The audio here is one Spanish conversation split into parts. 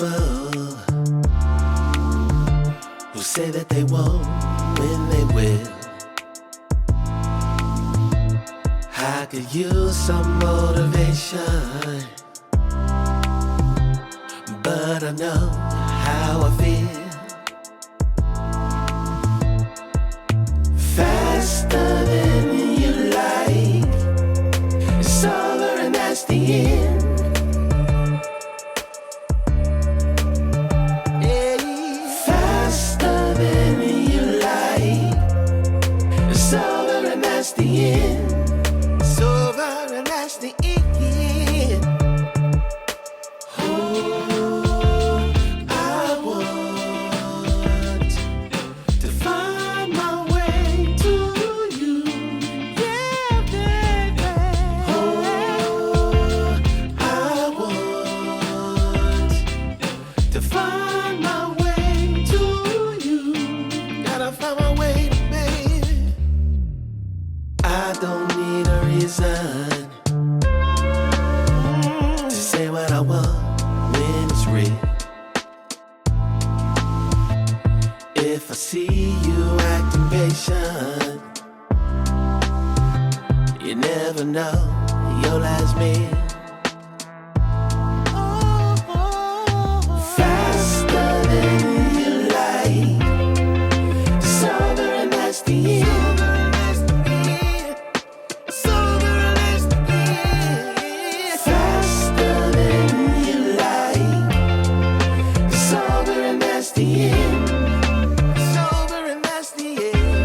people who say that they won't when they will. I could use some motivation, but I know how I feel. Faster than you like, it's over and that's the end. Faster than you like, it's over and that's the end. It's over and that's the end. Oh, I want to find my way to you. Yeah, baby. Oh, I want to find my way to you. Gotta find my way, baby. I don't need a reason to say what I want when it's real. If I see you acting patient, you never know your last meal. Faster than you like, it's over and that's the end. Faster than you like, it's over and that's the end. It's over and that's the end.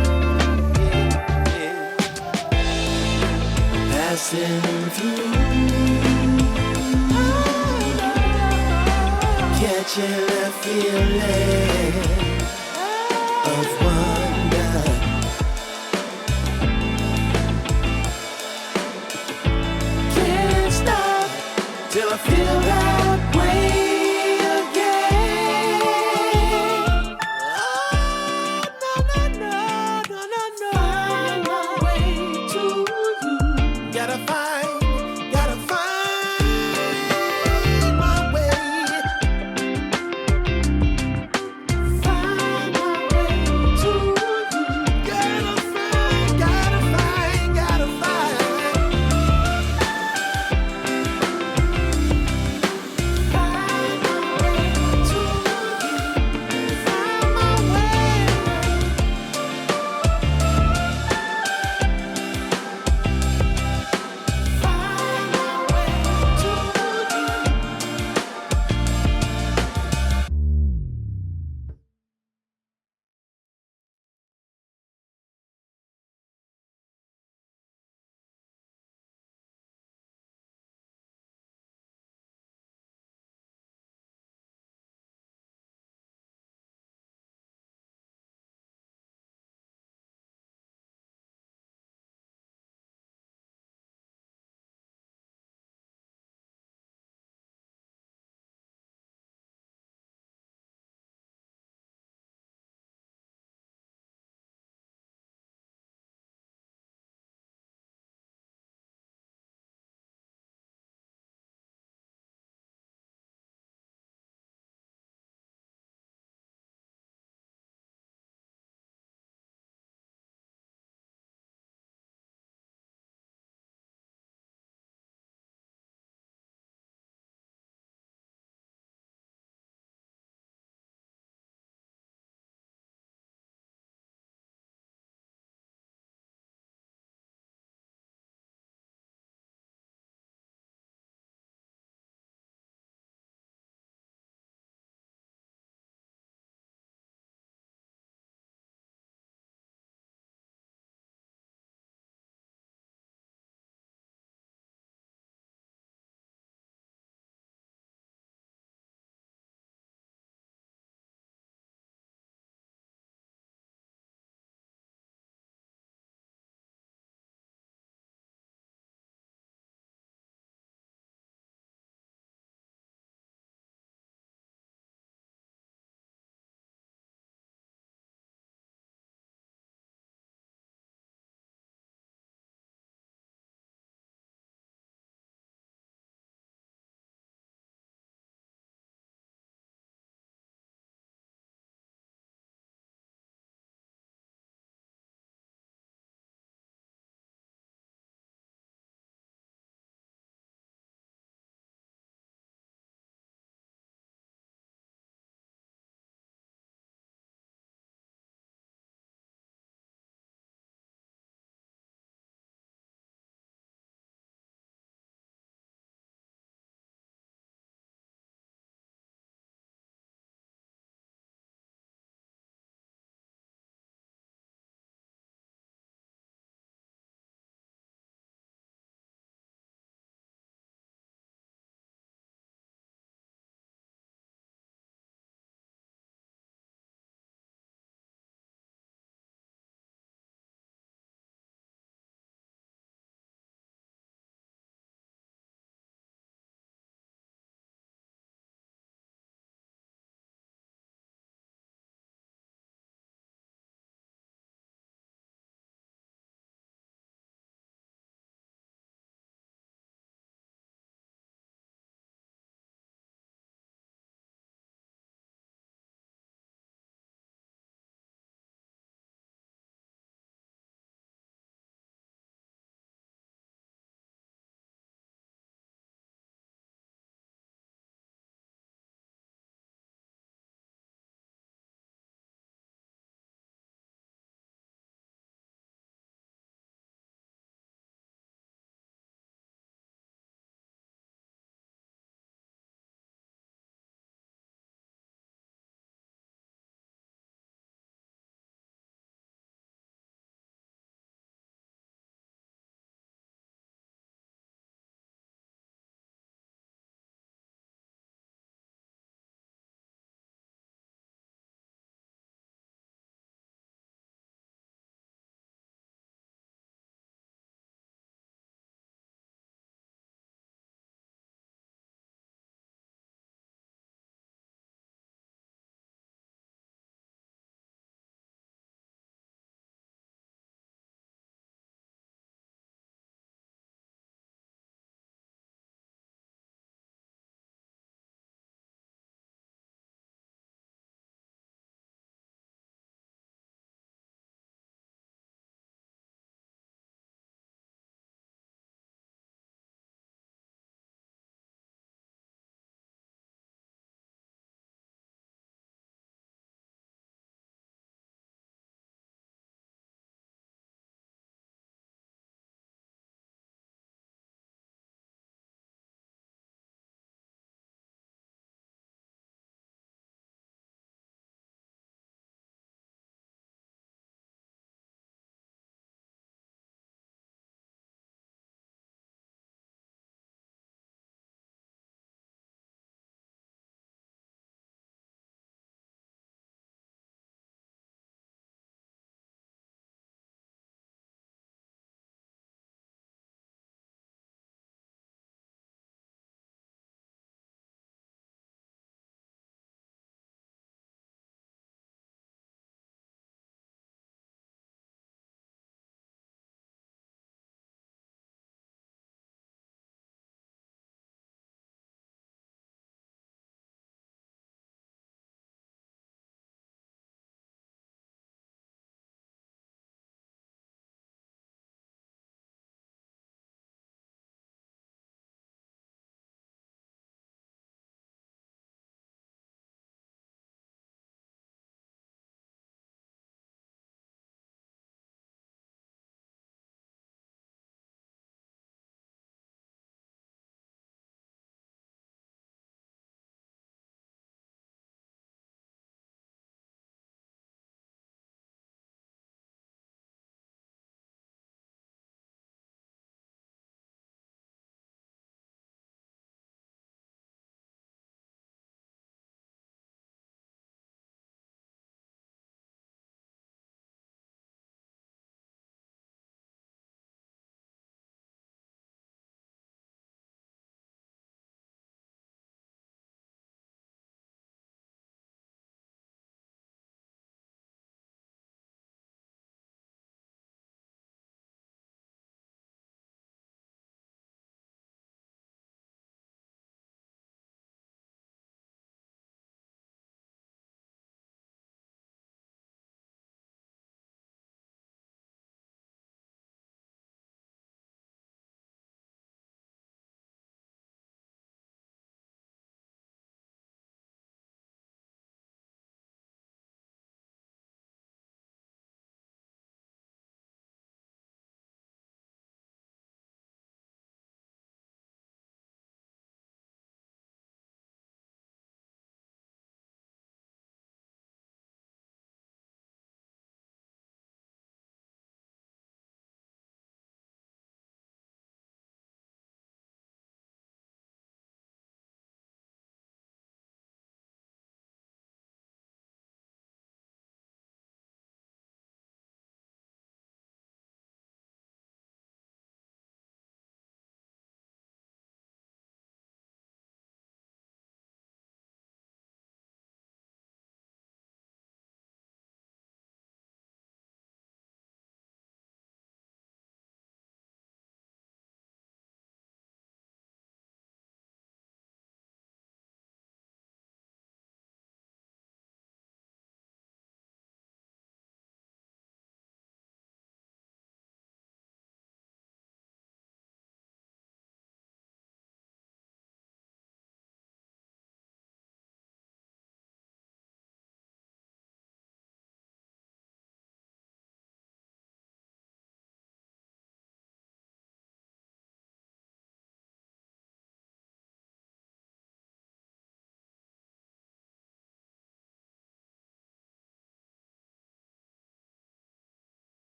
Passing through, catching that feeling of wonder. Can't stop till I feel that way again. Oh, no. Find my way to you. Gotta find my way.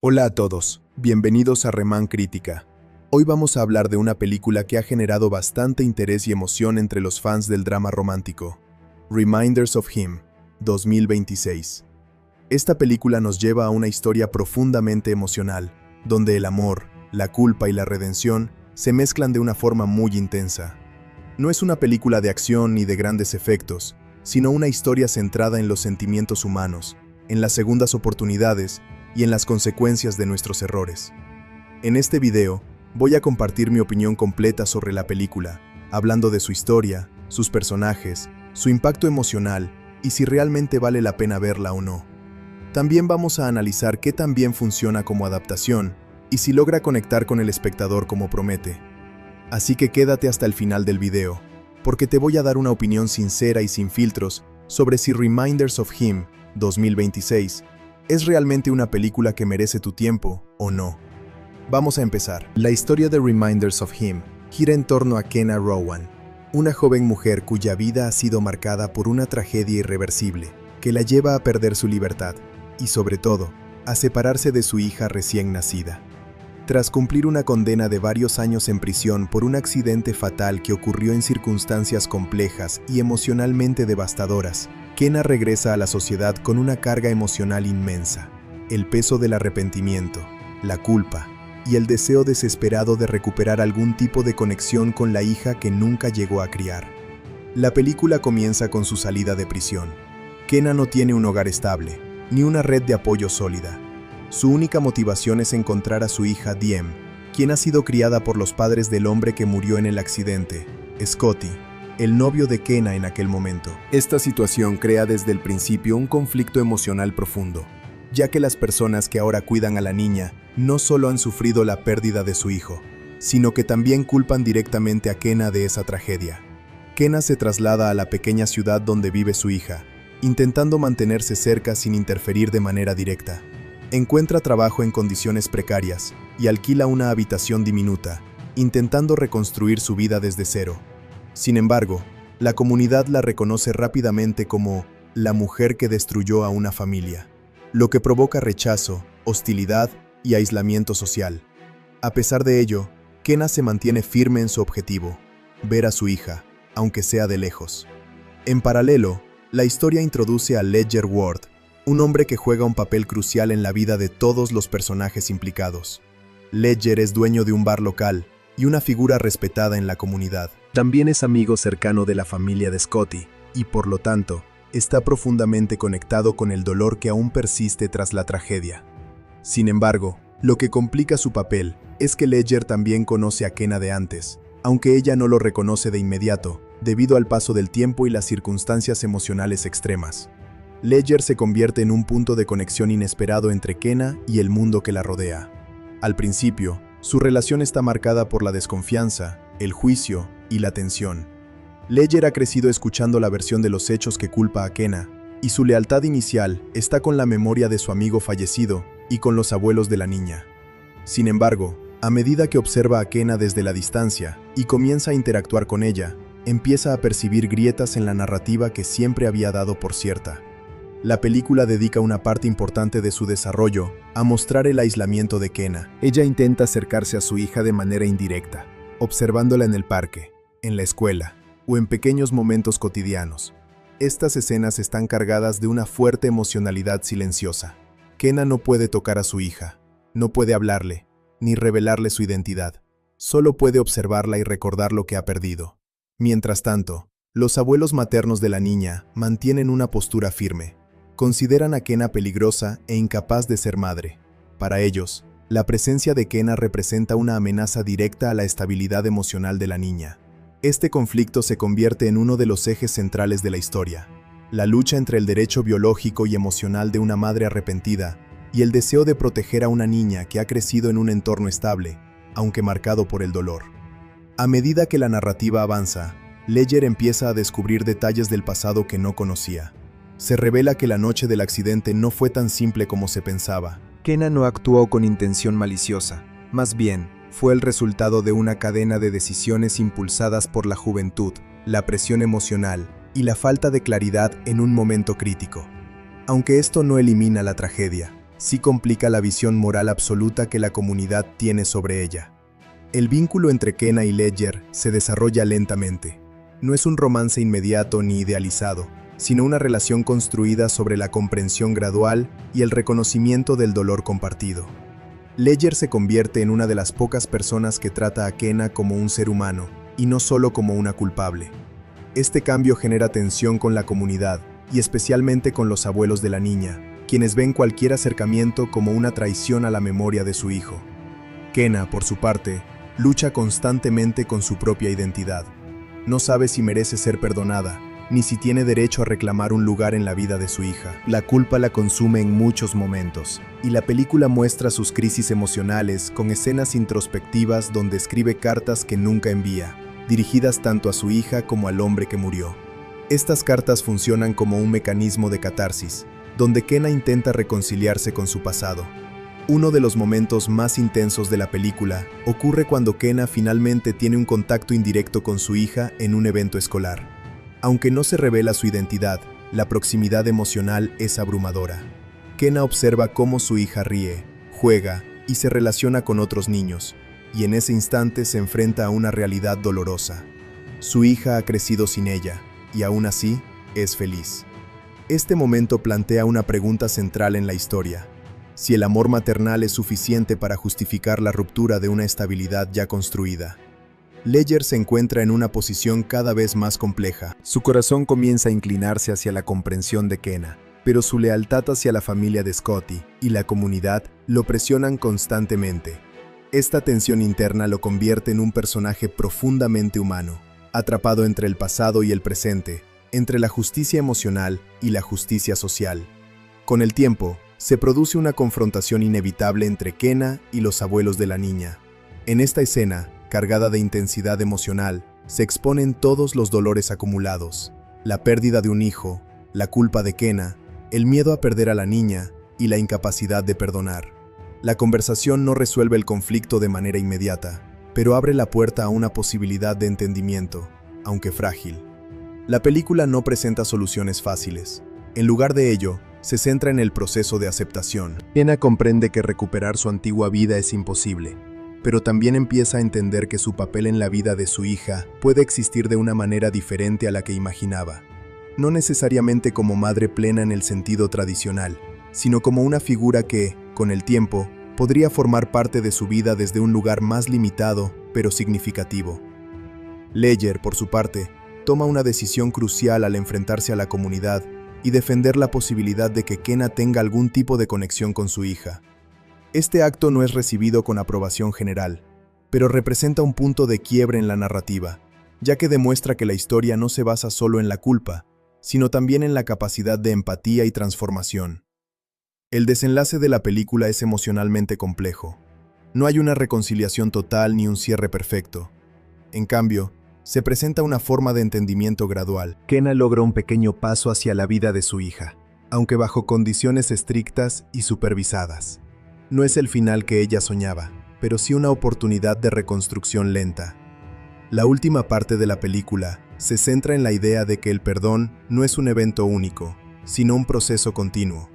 Hola a todos, bienvenidos a Remán Crítica. Hoy vamos a hablar de una película que ha generado bastante interés y emoción entre los fans del drama romántico, Reminders of Him, 2026. Esta película nos lleva a una historia profundamente emocional, donde el amor, la culpa y la redención se mezclan de una forma muy intensa. No es una película de acción ni de grandes efectos, sino una historia centrada en los sentimientos humanos, en las segundas oportunidades y en las consecuencias de nuestros errores. En este video, voy a compartir mi opinión completa sobre la película, hablando de su historia, sus personajes, su impacto emocional y si realmente vale la pena verla o no. También vamos a analizar qué tan bien funciona como adaptación y si logra conectar con el espectador como promete. Así que quédate hasta el final del video, porque te voy a dar una opinión sincera y sin filtros sobre si Reminders of Him, 2026, es realmente una película que merece tu tiempo o no. Vamos a empezar. La historia de Reminders of Him gira en torno a Kenna Rowan, una joven mujer cuya vida ha sido marcada por una tragedia irreversible que la lleva a perder su libertad y, sobre todo, a separarse de su hija recién nacida. Tras cumplir una condena de varios años en prisión por un accidente fatal que ocurrió en circunstancias complejas y emocionalmente devastadoras, Kenna regresa a la sociedad con una carga emocional inmensa, el peso del arrepentimiento, la culpa y el deseo desesperado de recuperar algún tipo de conexión con la hija que nunca llegó a criar. La película comienza con su salida de prisión. Kenna no tiene un hogar estable, ni una red de apoyo sólida. Su única motivación es encontrar a su hija Diem, quien ha sido criada por los padres del hombre que murió en el accidente, Scotty, el novio de Kenna en aquel momento. Esta situación crea desde el principio un conflicto emocional profundo, ya que las personas que ahora cuidan a la niña no solo han sufrido la pérdida de su hijo, sino que también culpan directamente a Kenna de esa tragedia. Kenna se traslada a la pequeña ciudad donde vive su hija, intentando mantenerse cerca sin interferir de manera directa. Encuentra trabajo en condiciones precarias y alquila una habitación diminuta, intentando reconstruir su vida desde cero. Sin embargo, la comunidad la reconoce rápidamente como la mujer que destruyó a una familia, lo que provoca rechazo, hostilidad y aislamiento social. A pesar de ello, Kenna se mantiene firme en su objetivo, ver a su hija, aunque sea de lejos. En paralelo, la historia introduce a Ledger Ward, un hombre que juega un papel crucial en la vida de todos los personajes implicados. Ledger es dueño de un bar local y una figura respetada en la comunidad. También es amigo cercano de la familia de Scotty y, por lo tanto, está profundamente conectado con el dolor que aún persiste tras la tragedia. Sin embargo, lo que complica su papel es que Ledger también conoce a Kenna de antes, aunque ella no lo reconoce de inmediato, debido al paso del tiempo y las circunstancias emocionales extremas. Ledger se convierte en un punto de conexión inesperado entre Kenna y el mundo que la rodea. Al principio, su relación está marcada por la desconfianza, el juicio y la tensión. Ledger ha crecido escuchando la versión de los hechos que culpa a Kenna, y su lealtad inicial está con la memoria de su amigo fallecido y con los abuelos de la niña. Sin embargo, a medida que observa a Kenna desde la distancia y comienza a interactuar con ella, empieza a percibir grietas en la narrativa que siempre había dado por cierta. La película dedica una parte importante de su desarrollo a mostrar el aislamiento de Kenna. Ella intenta acercarse a su hija de manera indirecta, observándola en el parque, en la escuela o en pequeños momentos cotidianos. Estas escenas están cargadas de una fuerte emocionalidad silenciosa. Kenna no puede tocar a su hija, no puede hablarle, ni revelarle su identidad. Solo puede observarla y recordar lo que ha perdido. Mientras tanto, los abuelos maternos de la niña mantienen una postura firme. Consideran a Kenna peligrosa e incapaz de ser madre. Para ellos, la presencia de Kenna representa una amenaza directa a la estabilidad emocional de la niña. Este conflicto se convierte en uno de los ejes centrales de la historia. La lucha entre el derecho biológico y emocional de una madre arrepentida y el deseo de proteger a una niña que ha crecido en un entorno estable, aunque marcado por el dolor. A medida que la narrativa avanza, Ledger empieza a descubrir detalles del pasado que no conocía. Se revela que la noche del accidente no fue tan simple como se pensaba. Kenna no actuó con intención maliciosa, más bien, fue el resultado de una cadena de decisiones impulsadas por la juventud, la presión emocional y la falta de claridad en un momento crítico. Aunque esto no elimina la tragedia, sí complica la visión moral absoluta que la comunidad tiene sobre ella. El vínculo entre Kenna y Ledger se desarrolla lentamente. No es un romance inmediato ni idealizado, sino una relación construida sobre la comprensión gradual y el reconocimiento del dolor compartido. Ledger se convierte en una de las pocas personas que trata a Kenna como un ser humano, y no solo como una culpable. Este cambio genera tensión con la comunidad, y especialmente con los abuelos de la niña, quienes ven cualquier acercamiento como una traición a la memoria de su hijo. Kenna, por su parte, lucha constantemente con su propia identidad. No sabe si merece ser perdonada, ni si tiene derecho a reclamar un lugar en la vida de su hija. La culpa la consume en muchos momentos, y la película muestra sus crisis emocionales con escenas introspectivas donde escribe cartas que nunca envía, dirigidas tanto a su hija como al hombre que murió. Estas cartas funcionan como un mecanismo de catarsis, donde Kenna intenta reconciliarse con su pasado. Uno de los momentos más intensos de la película ocurre cuando Kenna finalmente tiene un contacto indirecto con su hija en un evento escolar. Aunque no se revela su identidad, la proximidad emocional es abrumadora. Kenna observa cómo su hija ríe, juega y se relaciona con otros niños, y en ese instante se enfrenta a una realidad dolorosa. Su hija ha crecido sin ella, y aún así, es feliz. Este momento plantea una pregunta central en la historia: si el amor maternal es suficiente para justificar la ruptura de una estabilidad ya construida. Ledger se encuentra en una posición cada vez más compleja. Su corazón comienza a inclinarse hacia la comprensión de Kenna, pero su lealtad hacia la familia de Scotty y la comunidad lo presionan constantemente. Esta tensión interna lo convierte en un personaje profundamente humano, atrapado entre el pasado y el presente, entre la justicia emocional y la justicia social. Con el tiempo, se produce una confrontación inevitable entre Kenna y los abuelos de la niña. En esta escena, cargada de intensidad emocional, se exponen todos los dolores acumulados: la pérdida de un hijo, la culpa de Kenna, el miedo a perder a la niña y la incapacidad de perdonar. La conversación no resuelve el conflicto de manera inmediata, pero abre la puerta a una posibilidad de entendimiento, aunque frágil. La película no presenta soluciones fáciles. En lugar de ello, se centra en el proceso de aceptación. Kenna comprende que recuperar su antigua vida es imposible, pero también empieza a entender que su papel en la vida de su hija puede existir de una manera diferente a la que imaginaba. No necesariamente como madre plena en el sentido tradicional, sino como una figura que, con el tiempo, podría formar parte de su vida desde un lugar más limitado, pero significativo. Ledger, por su parte, toma una decisión crucial al enfrentarse a la comunidad y defender la posibilidad de que Kenna tenga algún tipo de conexión con su hija. Este acto no es recibido con aprobación general, pero representa un punto de quiebre en la narrativa, ya que demuestra que la historia no se basa solo en la culpa, sino también en la capacidad de empatía y transformación. El desenlace de la película es emocionalmente complejo. No hay una reconciliación total ni un cierre perfecto. En cambio, se presenta una forma de entendimiento gradual. Kenna logra un pequeño paso hacia la vida de su hija, aunque bajo condiciones estrictas y supervisadas. No es el final que ella soñaba, pero sí una oportunidad de reconstrucción lenta. La última parte de la película se centra en la idea de que el perdón no es un evento único, sino un proceso continuo.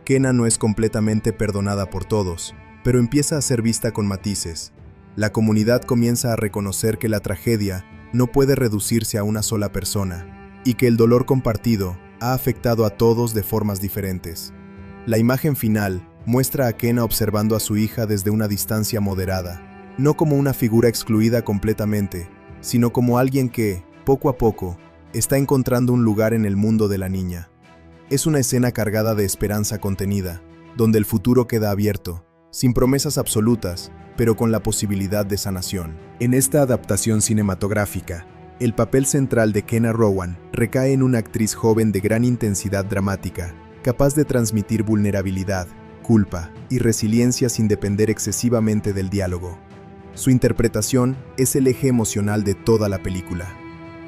Kenna no es completamente perdonada por todos, pero empieza a ser vista con matices. La comunidad comienza a reconocer que la tragedia no puede reducirse a una sola persona, y que el dolor compartido ha afectado a todos de formas diferentes. La imagen final muestra a Kenna observando a su hija desde una distancia moderada, no como una figura excluida completamente, sino como alguien que, poco a poco, está encontrando un lugar en el mundo de la niña. Es una escena cargada de esperanza contenida, donde el futuro queda abierto, sin promesas absolutas, pero con la posibilidad de sanación. En esta adaptación cinematográfica, el papel central de Kenna Rowan recae en una actriz joven de gran intensidad dramática, capaz de transmitir vulnerabilidad, culpa y resiliencia sin depender excesivamente del diálogo. Su interpretación es el eje emocional de toda la película.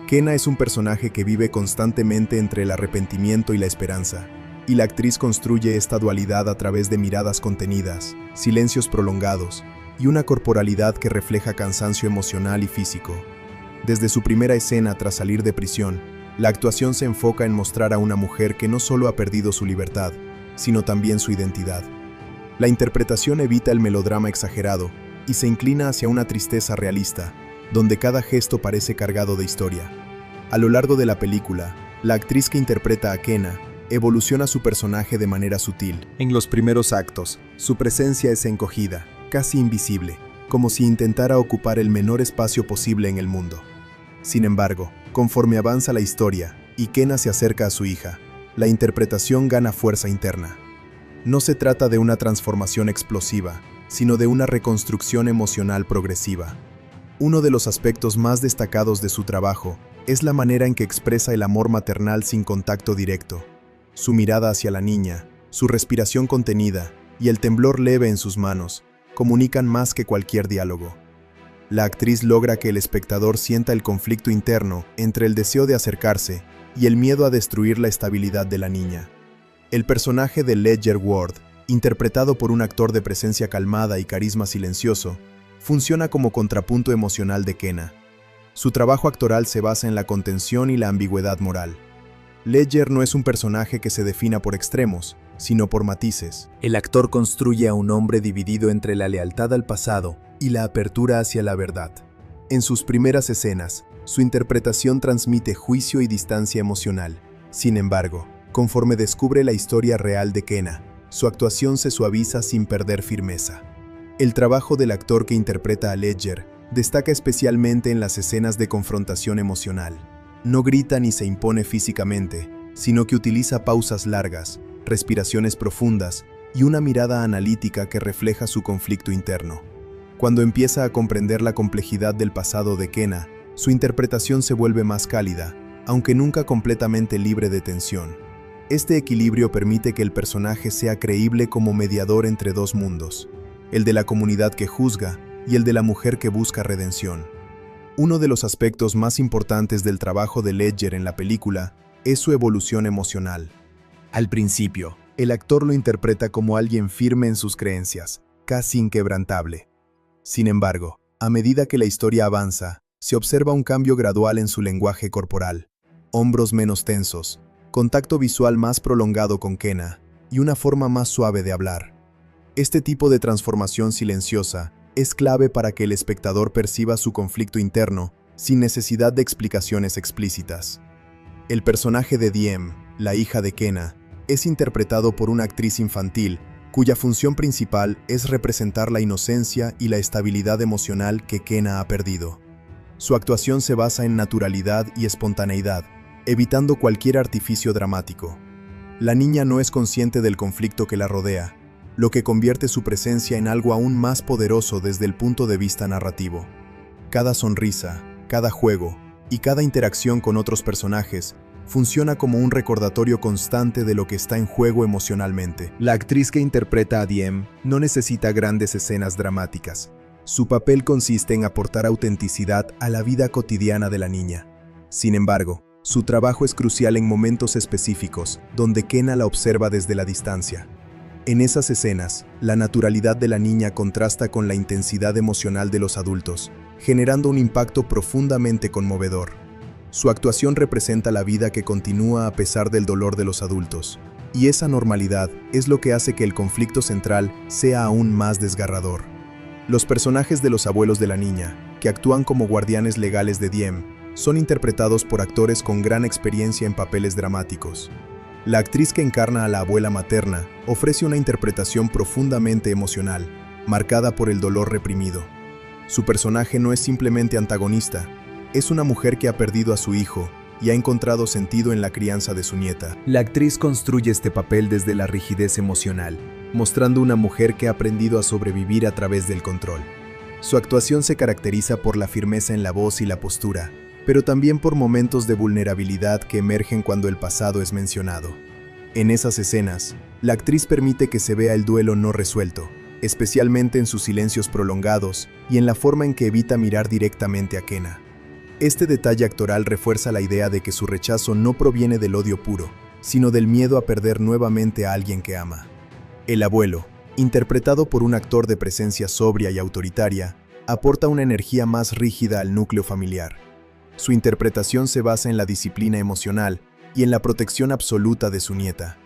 Kenna es un personaje que vive constantemente entre el arrepentimiento y la esperanza, y la actriz construye esta dualidad a través de miradas contenidas, silencios prolongados y una corporalidad que refleja cansancio emocional y físico. Desde su primera escena tras salir de prisión, la actuación se enfoca en mostrar a una mujer que no solo ha perdido su libertad, sino también su identidad. La interpretación evita el melodrama exagerado y se inclina hacia una tristeza realista, donde cada gesto parece cargado de historia. A lo largo de la película, la actriz que interpreta a Kena evoluciona su personaje de manera sutil. En los primeros actos, su presencia es encogida, casi invisible, como si intentara ocupar el menor espacio posible en el mundo. Sin embargo, conforme avanza la historia y Kena se acerca a su hija, la interpretación gana fuerza interna. No se trata de una transformación explosiva, sino de una reconstrucción emocional progresiva. Uno de los aspectos más destacados de su trabajo es la manera en que expresa el amor maternal sin contacto directo. Su mirada hacia la niña, su respiración contenida y el temblor leve en sus manos comunican más que cualquier diálogo. La actriz logra que el espectador sienta el conflicto interno entre el deseo de acercarse y el miedo a destruir la estabilidad de la niña. El personaje de Ledger Ward, interpretado por un actor de presencia calmada y carisma silencioso, funciona como contrapunto emocional de Kena. Su trabajo actoral se basa en la contención y la ambigüedad moral. Ledger no es un personaje que se defina por extremos, sino por matices. El actor construye a un hombre dividido entre la lealtad al pasado y la apertura hacia la verdad. En sus primeras escenas, su interpretación transmite juicio y distancia emocional. Sin embargo, conforme descubre la historia real de Kena, su actuación se suaviza sin perder firmeza. El trabajo del actor que interpreta a Ledger destaca especialmente en las escenas de confrontación emocional. No grita ni se impone físicamente, sino que utiliza pausas largas, respiraciones profundas y una mirada analítica que refleja su conflicto interno. Cuando empieza a comprender la complejidad del pasado de Kena, su interpretación se vuelve más cálida, aunque nunca completamente libre de tensión. Este equilibrio permite que el personaje sea creíble como mediador entre dos mundos, el de la comunidad que juzga y el de la mujer que busca redención. Uno de los aspectos más importantes del trabajo de Ledger en la película es su evolución emocional. Al principio, el actor lo interpreta como alguien firme en sus creencias, casi inquebrantable. Sin embargo, a medida que la historia avanza, se observa un cambio gradual en su lenguaje corporal. Hombros menos tensos, contacto visual más prolongado con Kena y una forma más suave de hablar. Este tipo de transformación silenciosa es clave para que el espectador perciba su conflicto interno sin necesidad de explicaciones explícitas. El personaje de Diem, la hija de Kena, es interpretado por una actriz infantil cuya función principal es representar la inocencia y la estabilidad emocional que Kena ha perdido. Su actuación se basa en naturalidad y espontaneidad, evitando cualquier artificio dramático. La niña no es consciente del conflicto que la rodea, lo que convierte su presencia en algo aún más poderoso desde el punto de vista narrativo. Cada sonrisa, cada juego y cada interacción con otros personajes funciona como un recordatorio constante de lo que está en juego emocionalmente. La actriz que interpreta a Diem no necesita grandes escenas dramáticas. Su papel consiste en aportar autenticidad a la vida cotidiana de la niña. Sin embargo, su trabajo es crucial en momentos específicos, donde Kena la observa desde la distancia. En esas escenas, la naturalidad de la niña contrasta con la intensidad emocional de los adultos, generando un impacto profundamente conmovedor. Su actuación representa la vida que continúa a pesar del dolor de los adultos, y esa normalidad es lo que hace que el conflicto central sea aún más desgarrador. Los personajes de los abuelos de la niña, que actúan como guardianes legales de Diem, son interpretados por actores con gran experiencia en papeles dramáticos. La actriz que encarna a la abuela materna ofrece una interpretación profundamente emocional, marcada por el dolor reprimido. Su personaje no es simplemente antagonista, es una mujer que ha perdido a su hijo y ha encontrado sentido en la crianza de su nieta. La actriz construye este papel desde la rigidez emocional, mostrando una mujer que ha aprendido a sobrevivir a través del control. Su actuación se caracteriza por la firmeza en la voz y la postura, pero también por momentos de vulnerabilidad que emergen cuando el pasado es mencionado. En esas escenas, la actriz permite que se vea el duelo no resuelto, especialmente en sus silencios prolongados y en la forma en que evita mirar directamente a Kena. Este detalle actoral refuerza la idea de que su rechazo no proviene del odio puro, sino del miedo a perder nuevamente a alguien que ama. El abuelo, interpretado por un actor de presencia sobria y autoritaria, aporta una energía más rígida al núcleo familiar. Su interpretación se basa en la disciplina emocional y en la protección absoluta de su nieta.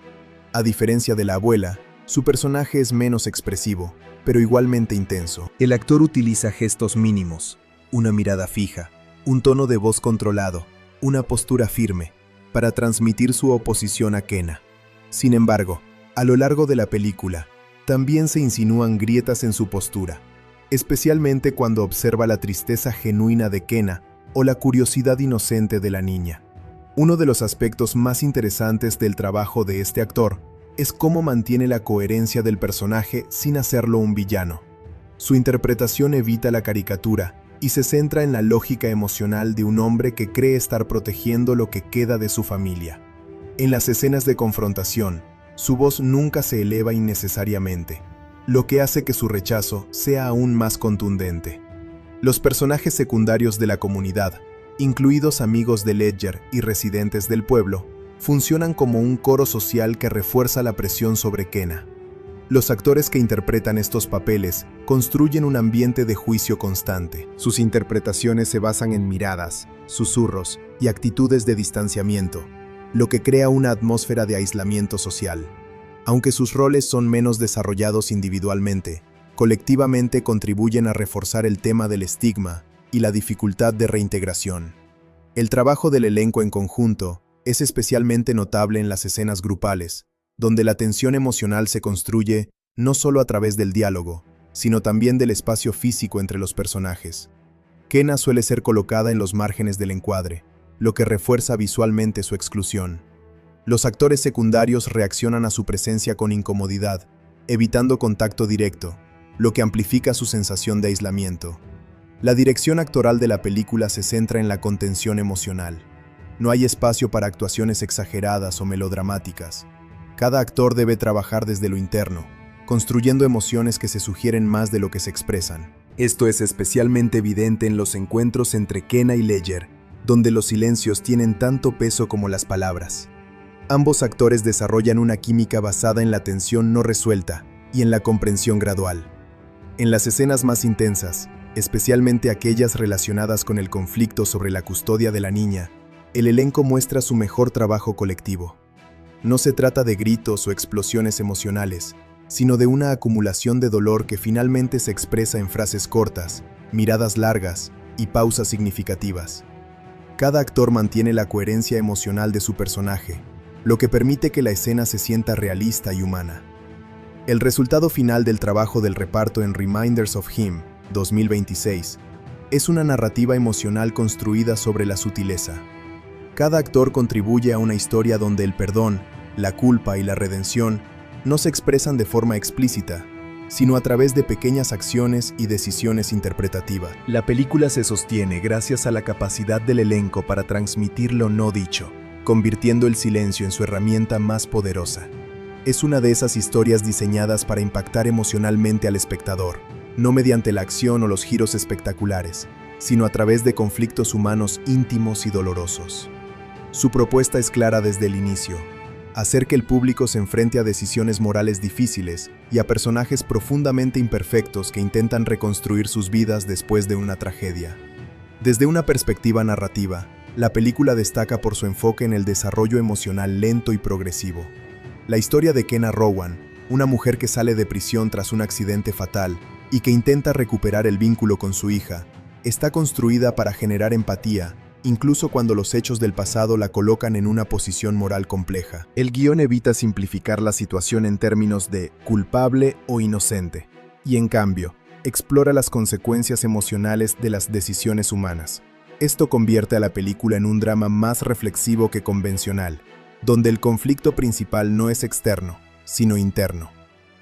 A diferencia de la abuela, Su personaje es menos expresivo, pero igualmente intenso. El actor utiliza gestos mínimos, una mirada fija, un tono de voz controlado, una postura firme, para transmitir su oposición a Kenna. Sin embargo, a lo largo de la película, también se insinúan grietas en su postura, especialmente cuando observa la tristeza genuina de Kenna o la curiosidad inocente de la niña. Uno de los aspectos más interesantes del trabajo de este actor es cómo mantiene la coherencia del personaje sin hacerlo un villano. Su interpretación evita la caricatura y se centra en la lógica emocional de un hombre que cree estar protegiendo lo que queda de su familia. En las escenas de confrontación, su voz nunca se eleva innecesariamente, lo que hace que su rechazo sea aún más contundente. Los personajes secundarios de la comunidad, incluidos amigos de Ledger y residentes del pueblo, funcionan como un coro social que refuerza la presión sobre Kenna. Los actores que interpretan estos papeles construyen un ambiente de juicio constante. Sus interpretaciones se basan en miradas, susurros y actitudes de distanciamiento, lo que crea una atmósfera de aislamiento social. Aunque sus roles son menos desarrollados individualmente, colectivamente contribuyen a reforzar el tema del estigma y la dificultad de reintegración. El trabajo del elenco en conjunto es especialmente notable en las escenas grupales, donde la tensión emocional se construye no solo a través del diálogo, sino también del espacio físico entre los personajes. Kenna suele ser colocada en los márgenes del encuadre, lo que refuerza visualmente su exclusión. Los actores secundarios reaccionan a su presencia con incomodidad, evitando contacto directo, lo que amplifica su sensación de aislamiento. La dirección actoral de la película se centra en la contención emocional. No hay espacio para actuaciones exageradas o melodramáticas. Cada actor debe trabajar desde lo interno, construyendo emociones que se sugieren más de lo que se expresan. Esto es especialmente evidente en los encuentros entre Kenna y Ledger, donde los silencios tienen tanto peso como las palabras. Ambos actores desarrollan una química basada en la tensión no resuelta y en la comprensión gradual. En las escenas más intensas, especialmente aquellas relacionadas con el conflicto sobre la custodia de la niña, el elenco muestra su mejor trabajo colectivo. No se trata de gritos o explosiones emocionales, sino de una acumulación de dolor que finalmente se expresa en frases cortas, miradas largas y pausas significativas. Cada actor mantiene la coherencia emocional de su personaje, lo que permite que la escena se sienta realista y humana. El resultado final del trabajo del reparto en Reminders of Him, 2026, es una narrativa emocional construida sobre la sutileza. Cada actor contribuye a una historia donde el perdón, la culpa y la redención no se expresan de forma explícita, sino a través de pequeñas acciones y decisiones interpretativas. La película se sostiene gracias a la capacidad del elenco para transmitir lo no dicho, convirtiendo el silencio en su herramienta más poderosa. Es una de esas historias diseñadas para impactar emocionalmente al espectador, no mediante la acción o los giros espectaculares, sino a través de conflictos humanos íntimos y dolorosos. Su propuesta es clara desde el inicio: hacer que el público se enfrente a decisiones morales difíciles y a personajes profundamente imperfectos que intentan reconstruir sus vidas después de una tragedia. Desde una perspectiva narrativa, la película destaca por su enfoque en el desarrollo emocional lento y progresivo. La historia de Kenna Rowan, una mujer que sale de prisión tras un accidente fatal y que intenta recuperar el vínculo con su hija, está construida para generar empatía, incluso cuando los hechos del pasado la colocan en una posición moral compleja. El guión evita simplificar la situación en términos de culpable o inocente, y en cambio, explora las consecuencias emocionales de las decisiones humanas. Esto convierte a la película en un drama más reflexivo que convencional, donde el conflicto principal no es externo, sino interno.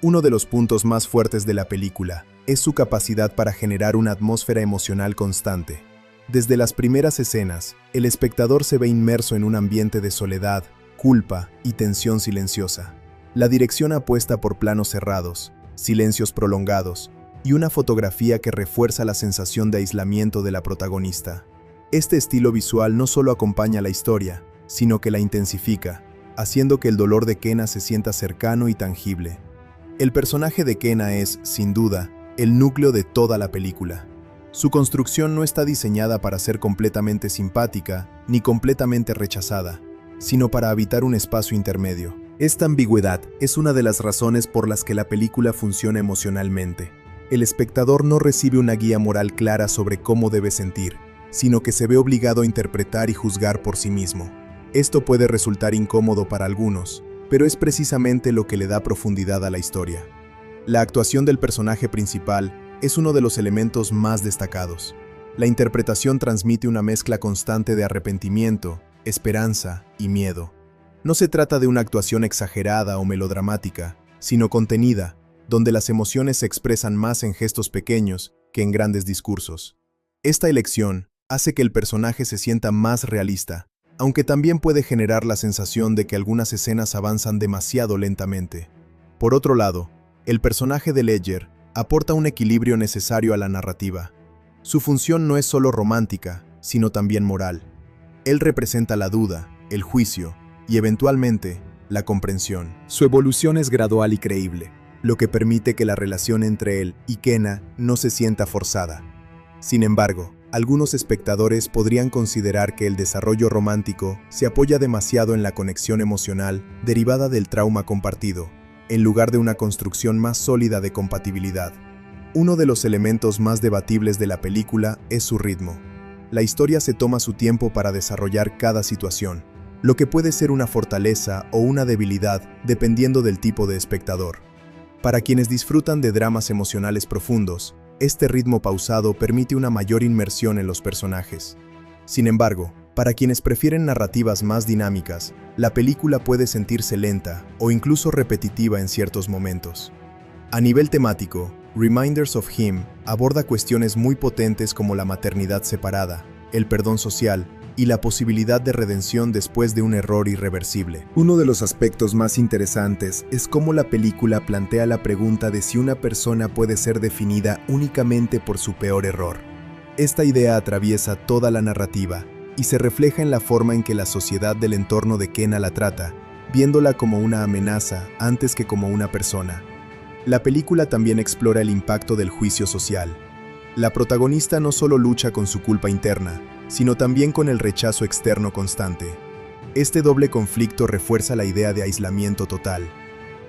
Uno de los puntos más fuertes de la película es su capacidad para generar una atmósfera emocional constante. Desde las primeras escenas, el espectador se ve inmerso en un ambiente de soledad, culpa y tensión silenciosa. La dirección apuesta por planos cerrados, silencios prolongados y una fotografía que refuerza la sensación de aislamiento de la protagonista. Este estilo visual no solo acompaña la historia, sino que la intensifica, haciendo que el dolor de Kenna se sienta cercano y tangible. El personaje de Kenna es, sin duda, el núcleo de toda la película. Su construcción no está diseñada para ser completamente simpática ni completamente rechazada, sino para habitar un espacio intermedio. Esta ambigüedad es una de las razones por las que la película funciona emocionalmente. El espectador no recibe una guía moral clara sobre cómo debe sentir, sino que se ve obligado a interpretar y juzgar por sí mismo. Esto puede resultar incómodo para algunos, pero es precisamente lo que le da profundidad a la historia. La actuación del personaje principal es uno de los elementos más destacados. La interpretación transmite una mezcla constante de arrepentimiento, esperanza y miedo. No se trata de una actuación exagerada o melodramática, sino contenida, donde las emociones se expresan más en gestos pequeños que en grandes discursos. Esta elección hace que el personaje se sienta más realista, aunque también puede generar la sensación de que algunas escenas avanzan demasiado lentamente. Por otro lado, el personaje de Ledger aporta un equilibrio necesario a la narrativa. Su función no es solo romántica, sino también moral. Él representa la duda, el juicio y, eventualmente, la comprensión. Su evolución es gradual y creíble, lo que permite que la relación entre él y Kenna no se sienta forzada. Sin embargo, algunos espectadores podrían considerar que el desarrollo romántico se apoya demasiado en la conexión emocional derivada del trauma compartido, en lugar de una construcción más sólida de compatibilidad. Uno de los elementos más debatibles de la película es su ritmo. La historia se toma su tiempo para desarrollar cada situación, lo que puede ser una fortaleza o una debilidad dependiendo del tipo de espectador. Para quienes disfrutan de dramas emocionales profundos, este ritmo pausado permite una mayor inmersión en los personajes. Sin embargo, para quienes prefieren narrativas más dinámicas, la película puede sentirse lenta o incluso repetitiva en ciertos momentos. A nivel temático, Reminders of Him aborda cuestiones muy potentes como la maternidad separada, el perdón social y la posibilidad de redención después de un error irreversible. Uno de los aspectos más interesantes es cómo la película plantea la pregunta de si una persona puede ser definida únicamente por su peor error. Esta idea atraviesa toda la narrativa y se refleja en la forma en que la sociedad del entorno de Kenna la trata, viéndola como una amenaza antes que como una persona. La película también explora el impacto del juicio social. La protagonista no solo lucha con su culpa interna, sino también con el rechazo externo constante. Este doble conflicto refuerza la idea de aislamiento total.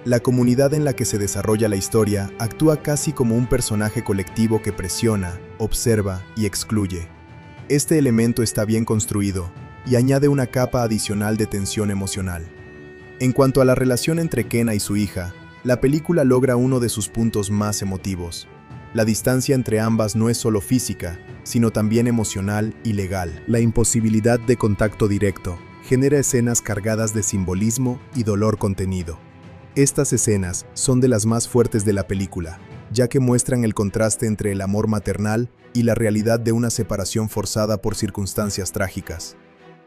La comunidad en la que se desarrolla la historia actúa casi como un personaje colectivo que presiona, observa y excluye. Este elemento está bien construido y añade una capa adicional de tensión emocional. En cuanto a la relación entre Kenna y su hija, la película logra uno de sus puntos más emotivos. La distancia entre ambas no es solo física, sino también emocional y legal. La imposibilidad de contacto directo genera escenas cargadas de simbolismo y dolor contenido. Estas escenas son de las más fuertes de la película, ya que muestran el contraste entre el amor maternal y la realidad de una separación forzada por circunstancias trágicas.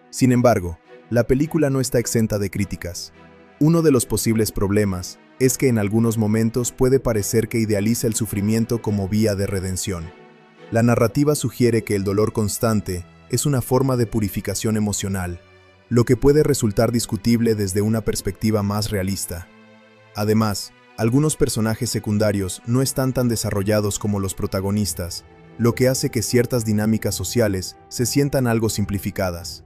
Sin embargo, la película no está exenta de críticas. Uno de los posibles problemas es que en algunos momentos puede parecer que idealiza el sufrimiento como vía de redención. La narrativa sugiere que el dolor constante es una forma de purificación emocional, lo que puede resultar discutible desde una perspectiva más realista. Además, algunos personajes secundarios no están tan desarrollados como los protagonistas, lo que hace que ciertas dinámicas sociales se sientan algo simplificadas.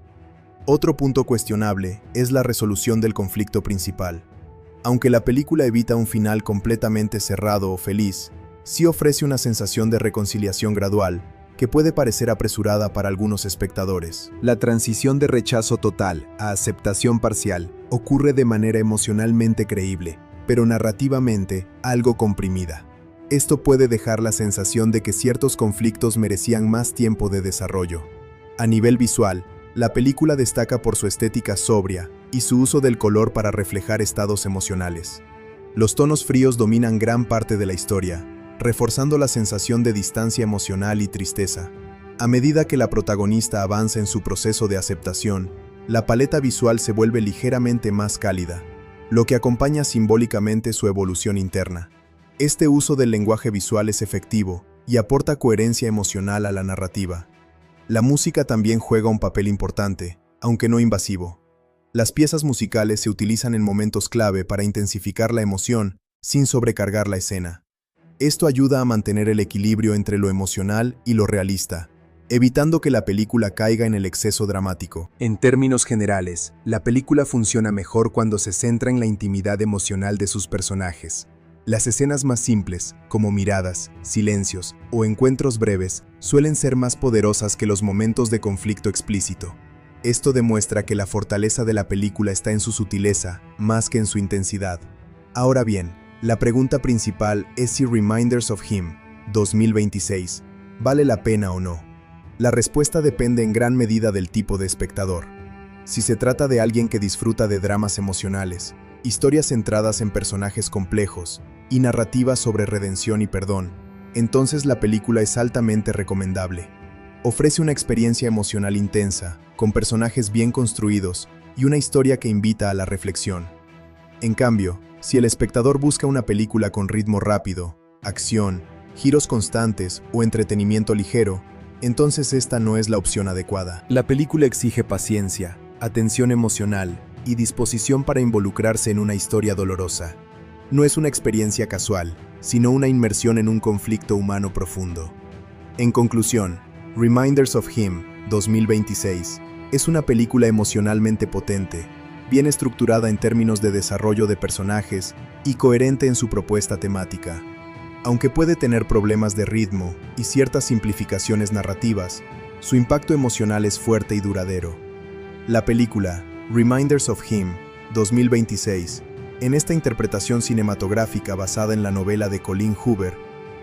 Otro punto cuestionable es la resolución del conflicto principal. Aunque la película evita un final completamente cerrado o feliz, sí ofrece una sensación de reconciliación gradual, que puede parecer apresurada para algunos espectadores. La transición de rechazo total a aceptación parcial ocurre de manera emocionalmente creíble, pero narrativamente algo comprimida. Esto puede dejar la sensación de que ciertos conflictos merecían más tiempo de desarrollo. A nivel visual, la película destaca por su estética sobria y su uso del color para reflejar estados emocionales. Los tonos fríos dominan gran parte de la historia, reforzando la sensación de distancia emocional y tristeza. A medida que la protagonista avanza en su proceso de aceptación, la paleta visual se vuelve ligeramente más cálida, lo que acompaña simbólicamente su evolución interna. Este uso del lenguaje visual es efectivo y aporta coherencia emocional a la narrativa. La música también juega un papel importante, aunque no invasivo. Las piezas musicales se utilizan en momentos clave para intensificar la emoción sin sobrecargar la escena. Esto ayuda a mantener el equilibrio entre lo emocional y lo realista, evitando que la película caiga en el exceso dramático. En términos generales, la película funciona mejor cuando se centra en la intimidad emocional de sus personajes. Las escenas más simples, como miradas, silencios o encuentros breves, suelen ser más poderosas que los momentos de conflicto explícito. Esto demuestra que la fortaleza de la película está en su sutileza, más que en su intensidad. Ahora bien, la pregunta principal es si Reminders of Him, 2026, vale la pena o no. La respuesta depende en gran medida del tipo de espectador. Si se trata de alguien que disfruta de dramas emocionales, historias centradas en personajes complejos y narrativas sobre redención y perdón, entonces la película es altamente recomendable. Ofrece una experiencia emocional intensa, con personajes bien construidos y una historia que invita a la reflexión. En cambio, si el espectador busca una película con ritmo rápido, acción, giros constantes o entretenimiento ligero, entonces esta no es la opción adecuada. La película exige paciencia, atención emocional y disposición para involucrarse en una historia dolorosa. No es una experiencia casual, sino una inmersión en un conflicto humano profundo. En conclusión, Reminders of Him, 2026, es una película emocionalmente potente, bien estructurada en términos de desarrollo de personajes y coherente en su propuesta temática. Aunque puede tener problemas de ritmo y ciertas simplificaciones narrativas, su impacto emocional es fuerte y duradero. La película Reminders of Him, 2026, en esta interpretación cinematográfica basada en la novela de Colleen Hoover,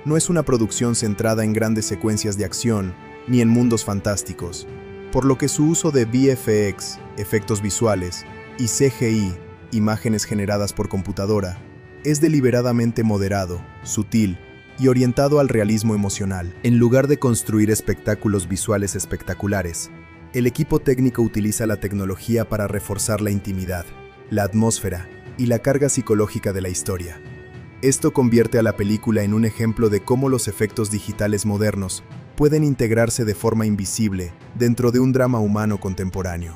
no es una producción centrada en grandes secuencias de acción ni en mundos fantásticos, por lo que su uso de VFX, efectos visuales, y CGI, imágenes generadas por computadora, es deliberadamente moderado, sutil y orientado al realismo emocional. En lugar de construir espectáculos visuales espectaculares, el equipo técnico utiliza la tecnología para reforzar la intimidad, la atmósfera y la carga psicológica de la historia. Esto convierte a la película en un ejemplo de cómo los efectos digitales modernos pueden integrarse de forma invisible dentro de un drama humano contemporáneo.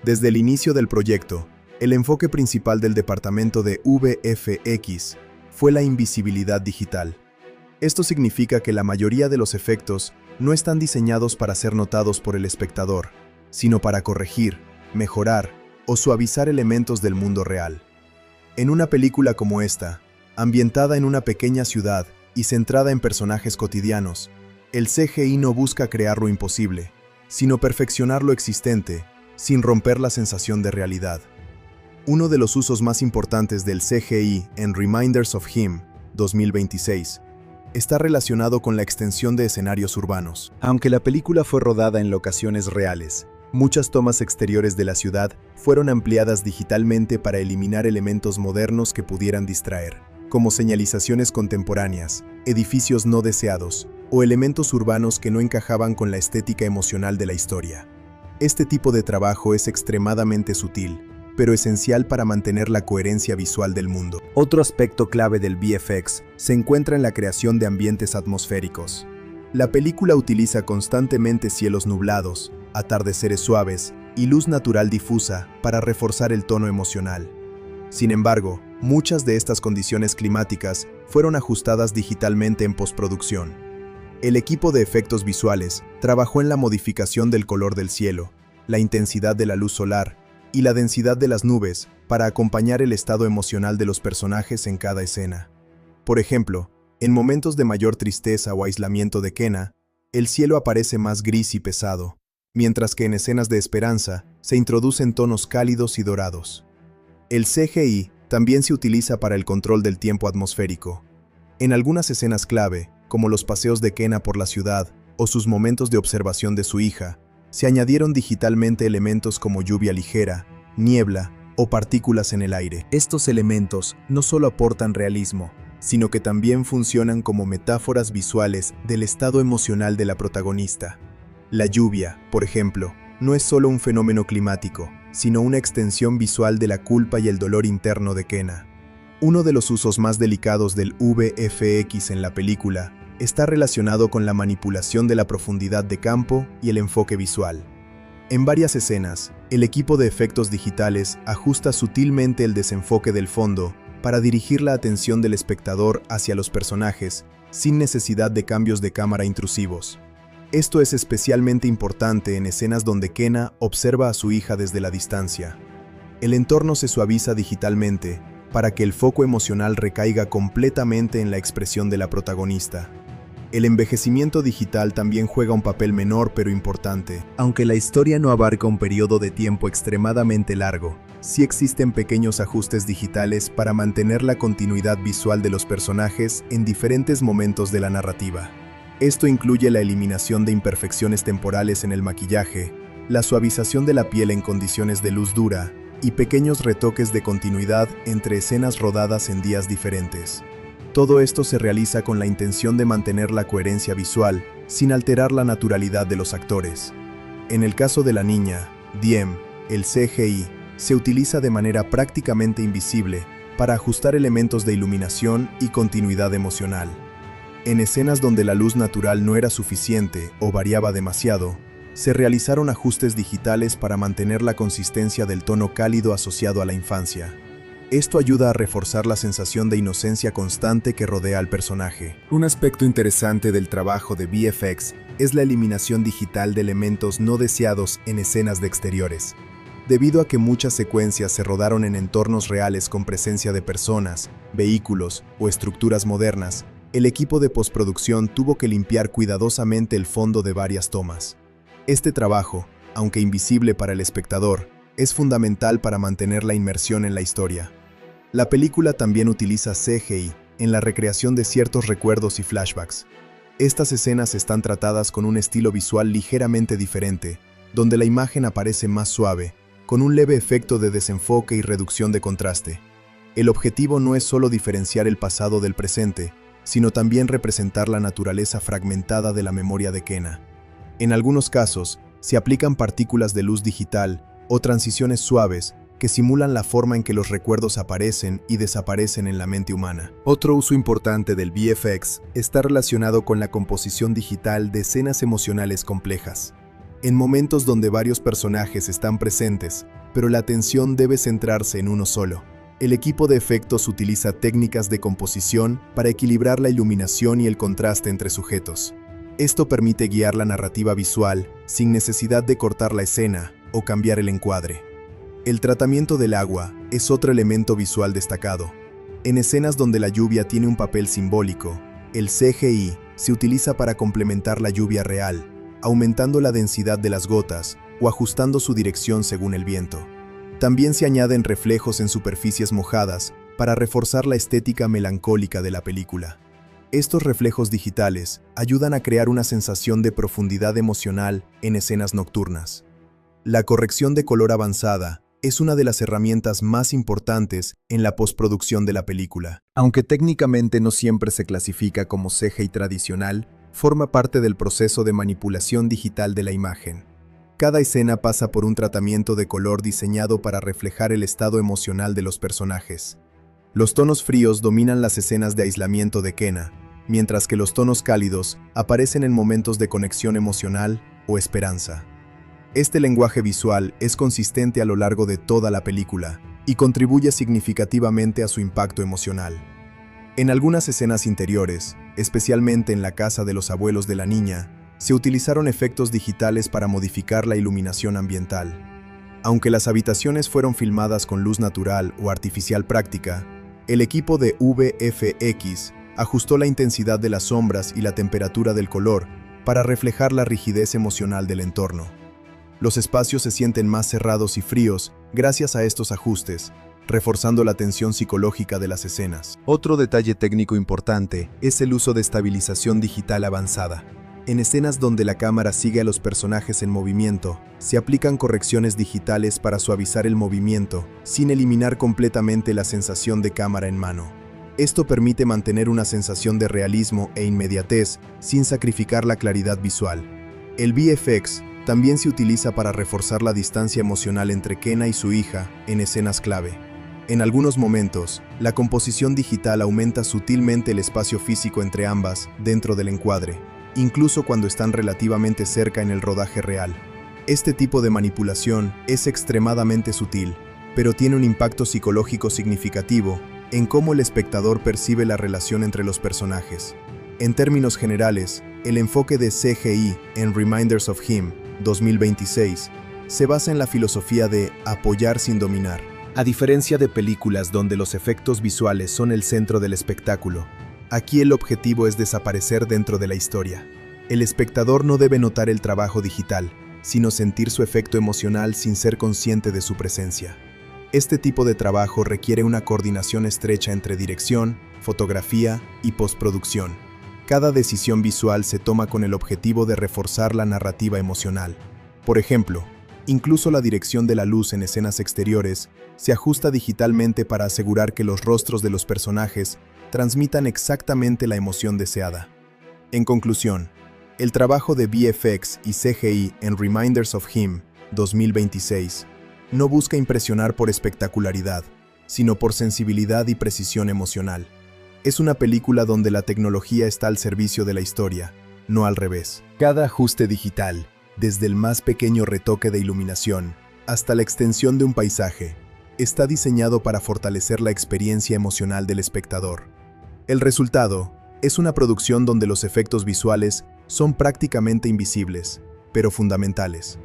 Desde el inicio del proyecto, el enfoque principal del departamento de VFX fue la invisibilidad digital. Esto significa que la mayoría de los efectos no están diseñados para ser notados por el espectador, sino para corregir, mejorar o suavizar elementos del mundo real. En una película como esta, ambientada en una pequeña ciudad y centrada en personajes cotidianos, el CGI no busca crear lo imposible, sino perfeccionar lo existente, sin romper la sensación de realidad. Uno de los usos más importantes del CGI en Reminders of Him, 2026, está relacionado con la extensión de escenarios urbanos. Aunque la película fue rodada en locaciones reales, muchas tomas exteriores de la ciudad fueron ampliadas digitalmente para eliminar elementos modernos que pudieran distraer, como señalizaciones contemporáneas, edificios no deseados o elementos urbanos que no encajaban con la estética emocional de la historia. Este tipo de trabajo es extremadamente sutil, pero esencial para mantener la coherencia visual del mundo. Otro aspecto clave del VFX se encuentra en la creación de ambientes atmosféricos. La película utiliza constantemente cielos nublados, atardeceres suaves y luz natural difusa para reforzar el tono emocional. Sin embargo, muchas de estas condiciones climáticas fueron ajustadas digitalmente en postproducción. El equipo de efectos visuales trabajó en la modificación del color del cielo, la intensidad de la luz solar y la densidad de las nubes para acompañar el estado emocional de los personajes en cada escena. Por ejemplo, en momentos de mayor tristeza o aislamiento de Kenna, el cielo aparece más gris y pesado, mientras que en escenas de esperanza se introducen tonos cálidos y dorados. El CGI también se utiliza para el control del tiempo atmosférico. En algunas escenas clave, como los paseos de Kenna por la ciudad o sus momentos de observación de su hija, se añadieron digitalmente elementos como lluvia ligera, niebla o partículas en el aire. Estos elementos no solo aportan realismo, sino que también funcionan como metáforas visuales del estado emocional de la protagonista. La lluvia, por ejemplo, no es solo un fenómeno climático, sino una extensión visual de la culpa y el dolor interno de Kenna. Uno de los usos más delicados del VFX en la película está relacionado con la manipulación de la profundidad de campo y el enfoque visual. En varias escenas, el equipo de efectos digitales ajusta sutilmente el desenfoque del fondo para dirigir la atención del espectador hacia los personajes sin necesidad de cambios de cámara intrusivos. Esto es especialmente importante en escenas donde Kenna observa a su hija desde la distancia. El entorno se suaviza digitalmente para que el foco emocional recaiga completamente en la expresión de la protagonista. El envejecimiento digital también juega un papel menor pero importante. Aunque la historia no abarca un periodo de tiempo extremadamente largo, sí existen pequeños ajustes digitales para mantener la continuidad visual de los personajes en diferentes momentos de la narrativa. Esto incluye la eliminación de imperfecciones temporales en el maquillaje, la suavización de la piel en condiciones de luz dura y pequeños retoques de continuidad entre escenas rodadas en días diferentes. Todo esto se realiza con la intención de mantener la coherencia visual sin alterar la naturalidad de los actores. En el caso de la niña, Diem, el CGI se utiliza de manera prácticamente invisible para ajustar elementos de iluminación y continuidad emocional. En escenas donde la luz natural no era suficiente o variaba demasiado, se realizaron ajustes digitales para mantener la consistencia del tono cálido asociado a la infancia. Esto ayuda a reforzar la sensación de inocencia constante que rodea al personaje. Un aspecto interesante del trabajo de VFX es la eliminación digital de elementos no deseados en escenas de exteriores. Debido a que muchas secuencias se rodaron en entornos reales con presencia de personas, vehículos o estructuras modernas, el equipo de postproducción tuvo que limpiar cuidadosamente el fondo de varias tomas. Este trabajo, aunque invisible para el espectador, es fundamental para mantener la inmersión en la historia. La película también utiliza CGI en la recreación de ciertos recuerdos y flashbacks. Estas escenas están tratadas con un estilo visual ligeramente diferente, donde la imagen aparece más suave, con un leve efecto de desenfoque y reducción de contraste. El objetivo no es solo diferenciar el pasado del presente, sino también representar la naturaleza fragmentada de la memoria de Kenna. En algunos casos, se aplican partículas de luz digital o transiciones suaves que simulan la forma en que los recuerdos aparecen y desaparecen en la mente humana. Otro uso importante del VFX está relacionado con la composición digital de escenas emocionales complejas. En momentos donde varios personajes están presentes, pero la atención debe centrarse en uno solo, el equipo de efectos utiliza técnicas de composición para equilibrar la iluminación y el contraste entre sujetos. Esto permite guiar la narrativa visual sin necesidad de cortar la escena o cambiar el encuadre. El tratamiento del agua es otro elemento visual destacado. En escenas donde la lluvia tiene un papel simbólico, el CGI se utiliza para complementar la lluvia real, aumentando la densidad de las gotas o ajustando su dirección según el viento. También se añaden reflejos en superficies mojadas para reforzar la estética melancólica de la película. Estos reflejos digitales ayudan a crear una sensación de profundidad emocional en escenas nocturnas. La corrección de color avanzada es una de las herramientas más importantes en la postproducción de la película. Aunque técnicamente no siempre se clasifica como CGI tradicional, forma parte del proceso de manipulación digital de la imagen. Cada escena pasa por un tratamiento de color diseñado para reflejar el estado emocional de los personajes. Los tonos fríos dominan las escenas de aislamiento de Kenna, mientras que los tonos cálidos aparecen en momentos de conexión emocional o esperanza. Este lenguaje visual es consistente a lo largo de toda la película y contribuye significativamente a su impacto emocional. En algunas escenas interiores, especialmente en la casa de los abuelos de la niña, se utilizaron efectos digitales para modificar la iluminación ambiental. Aunque las habitaciones fueron filmadas con luz natural o artificial práctica, el equipo de VFX ajustó la intensidad de las sombras y la temperatura del color para reflejar la rigidez emocional del entorno. Los espacios se sienten más cerrados y fríos gracias a estos ajustes, reforzando la tensión psicológica de las escenas. Otro detalle técnico importante es el uso de estabilización digital avanzada. En escenas donde la cámara sigue a los personajes en movimiento, se aplican correcciones digitales para suavizar el movimiento, sin eliminar completamente la sensación de cámara en mano. Esto permite mantener una sensación de realismo e inmediatez sin sacrificar la claridad visual. El VFX también se utiliza para reforzar la distancia emocional entre Kenna y su hija en escenas clave. En algunos momentos, la composición digital aumenta sutilmente el espacio físico entre ambas dentro del encuadre, incluso cuando están relativamente cerca en el rodaje real. Este tipo de manipulación es extremadamente sutil, pero tiene un impacto psicológico significativo en cómo el espectador percibe la relación entre los personajes. En términos generales, El enfoque de CGI en Reminders of Him, 2026, se basa en la filosofía de apoyar sin dominar. A diferencia de películas donde los efectos visuales son el centro del espectáculo, aquí el objetivo es desaparecer dentro de la historia. El espectador no debe notar el trabajo digital, sino sentir su efecto emocional sin ser consciente de su presencia. Este tipo de trabajo requiere una coordinación estrecha entre dirección, fotografía y postproducción. Cada decisión visual se toma con el objetivo de reforzar la narrativa emocional. Por ejemplo, incluso la dirección de la luz en escenas exteriores se ajusta digitalmente para asegurar que los rostros de los personajes transmitan exactamente la emoción deseada. En conclusión, el trabajo de VFX y CGI en Reminders of Him, 2026, no busca impresionar por espectacularidad, sino por sensibilidad y precisión emocional. Es una película donde la tecnología está al servicio de la historia, no al revés. Cada ajuste digital, desde el más pequeño retoque de iluminación hasta la extensión de un paisaje, está diseñado para fortalecer la experiencia emocional del espectador. El resultado es una producción donde los efectos visuales son prácticamente invisibles, pero fundamentales.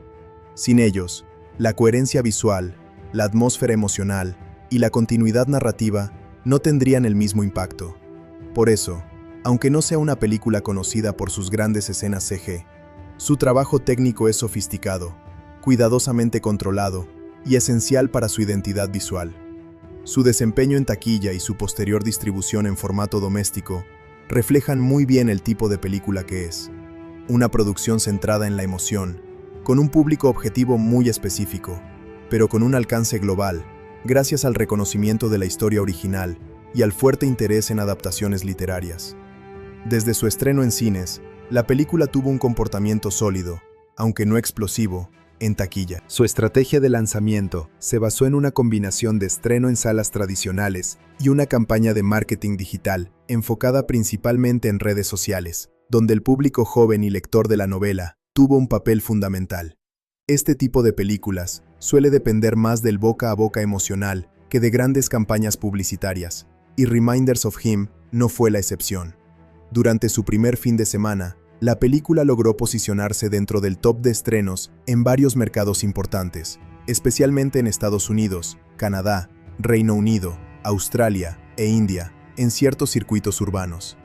Sin ellos, la coherencia visual, la atmósfera emocional y la continuidad narrativa no tendrían el mismo impacto. Por eso, aunque no sea una película conocida por sus grandes escenas CG, su trabajo técnico es sofisticado, cuidadosamente controlado y esencial para su identidad visual. Su desempeño en taquilla y su posterior distribución en formato doméstico reflejan muy bien el tipo de película que es. Una producción centrada en la emoción, con un público objetivo muy específico, pero con un alcance global, gracias al reconocimiento de la historia original y al fuerte interés en adaptaciones literarias. Desde su estreno en cines, la película tuvo un comportamiento sólido, aunque no explosivo, en taquilla. Su estrategia de lanzamiento se basó en una combinación de estreno en salas tradicionales y una campaña de marketing digital enfocada principalmente en redes sociales, donde el público joven y lector de la novela tuvo un papel fundamental. Este tipo de películas suele depender más del boca a boca emocional que de grandes campañas publicitarias, y Reminders of Him no fue la excepción. Durante su primer fin de semana, la película logró posicionarse dentro del top de estrenos en varios mercados importantes, especialmente en Estados Unidos, Canadá, Reino Unido, Australia e India, en ciertos circuitos urbanos.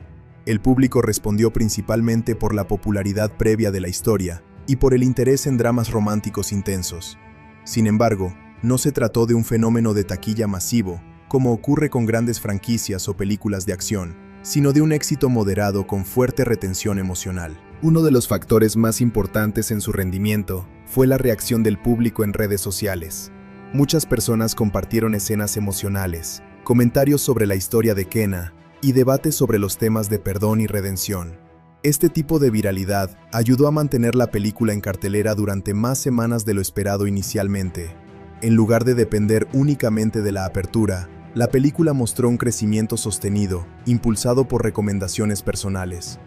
El público respondió principalmente por la popularidad previa de la historia y por el interés en dramas románticos intensos. Sin embargo, no se trató de un fenómeno de taquilla masivo, como ocurre con grandes franquicias o películas de acción, sino de un éxito moderado con fuerte retención emocional. Uno de los factores más importantes en su rendimiento fue la reacción del público en redes sociales. Muchas personas compartieron escenas emocionales, comentarios sobre la historia de Kenna y debates sobre los temas de perdón y redención. Este tipo de viralidad ayudó a mantener la película en cartelera durante más semanas de lo esperado inicialmente. En lugar de depender únicamente de la apertura, la película mostró un crecimiento sostenido, impulsado por recomendaciones personales.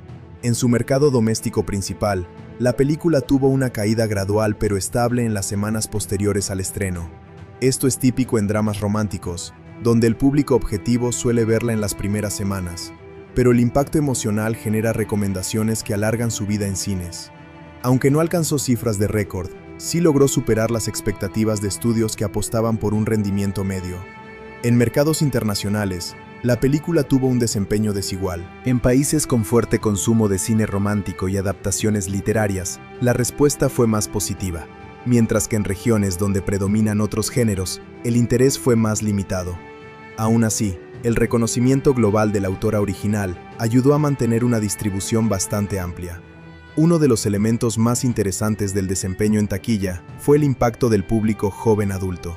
En su mercado doméstico principal, la película tuvo una caída gradual pero estable en las semanas posteriores al estreno. Esto es típico en dramas románticos, donde el público objetivo suele verla en las primeras semanas, pero el impacto emocional genera recomendaciones que alargan su vida en cines. Aunque no alcanzó cifras de récord, sí logró superar las expectativas de estudios que apostaban por un rendimiento medio. En mercados internacionales, la película tuvo un desempeño desigual. En países con fuerte consumo de cine romántico y adaptaciones literarias, la respuesta fue más positiva, mientras que en regiones donde predominan otros géneros, el interés fue más limitado. Aún así, el reconocimiento global de la autora original ayudó a mantener una distribución bastante amplia. Uno de los elementos más interesantes del desempeño en taquilla fue el impacto del público joven adulto.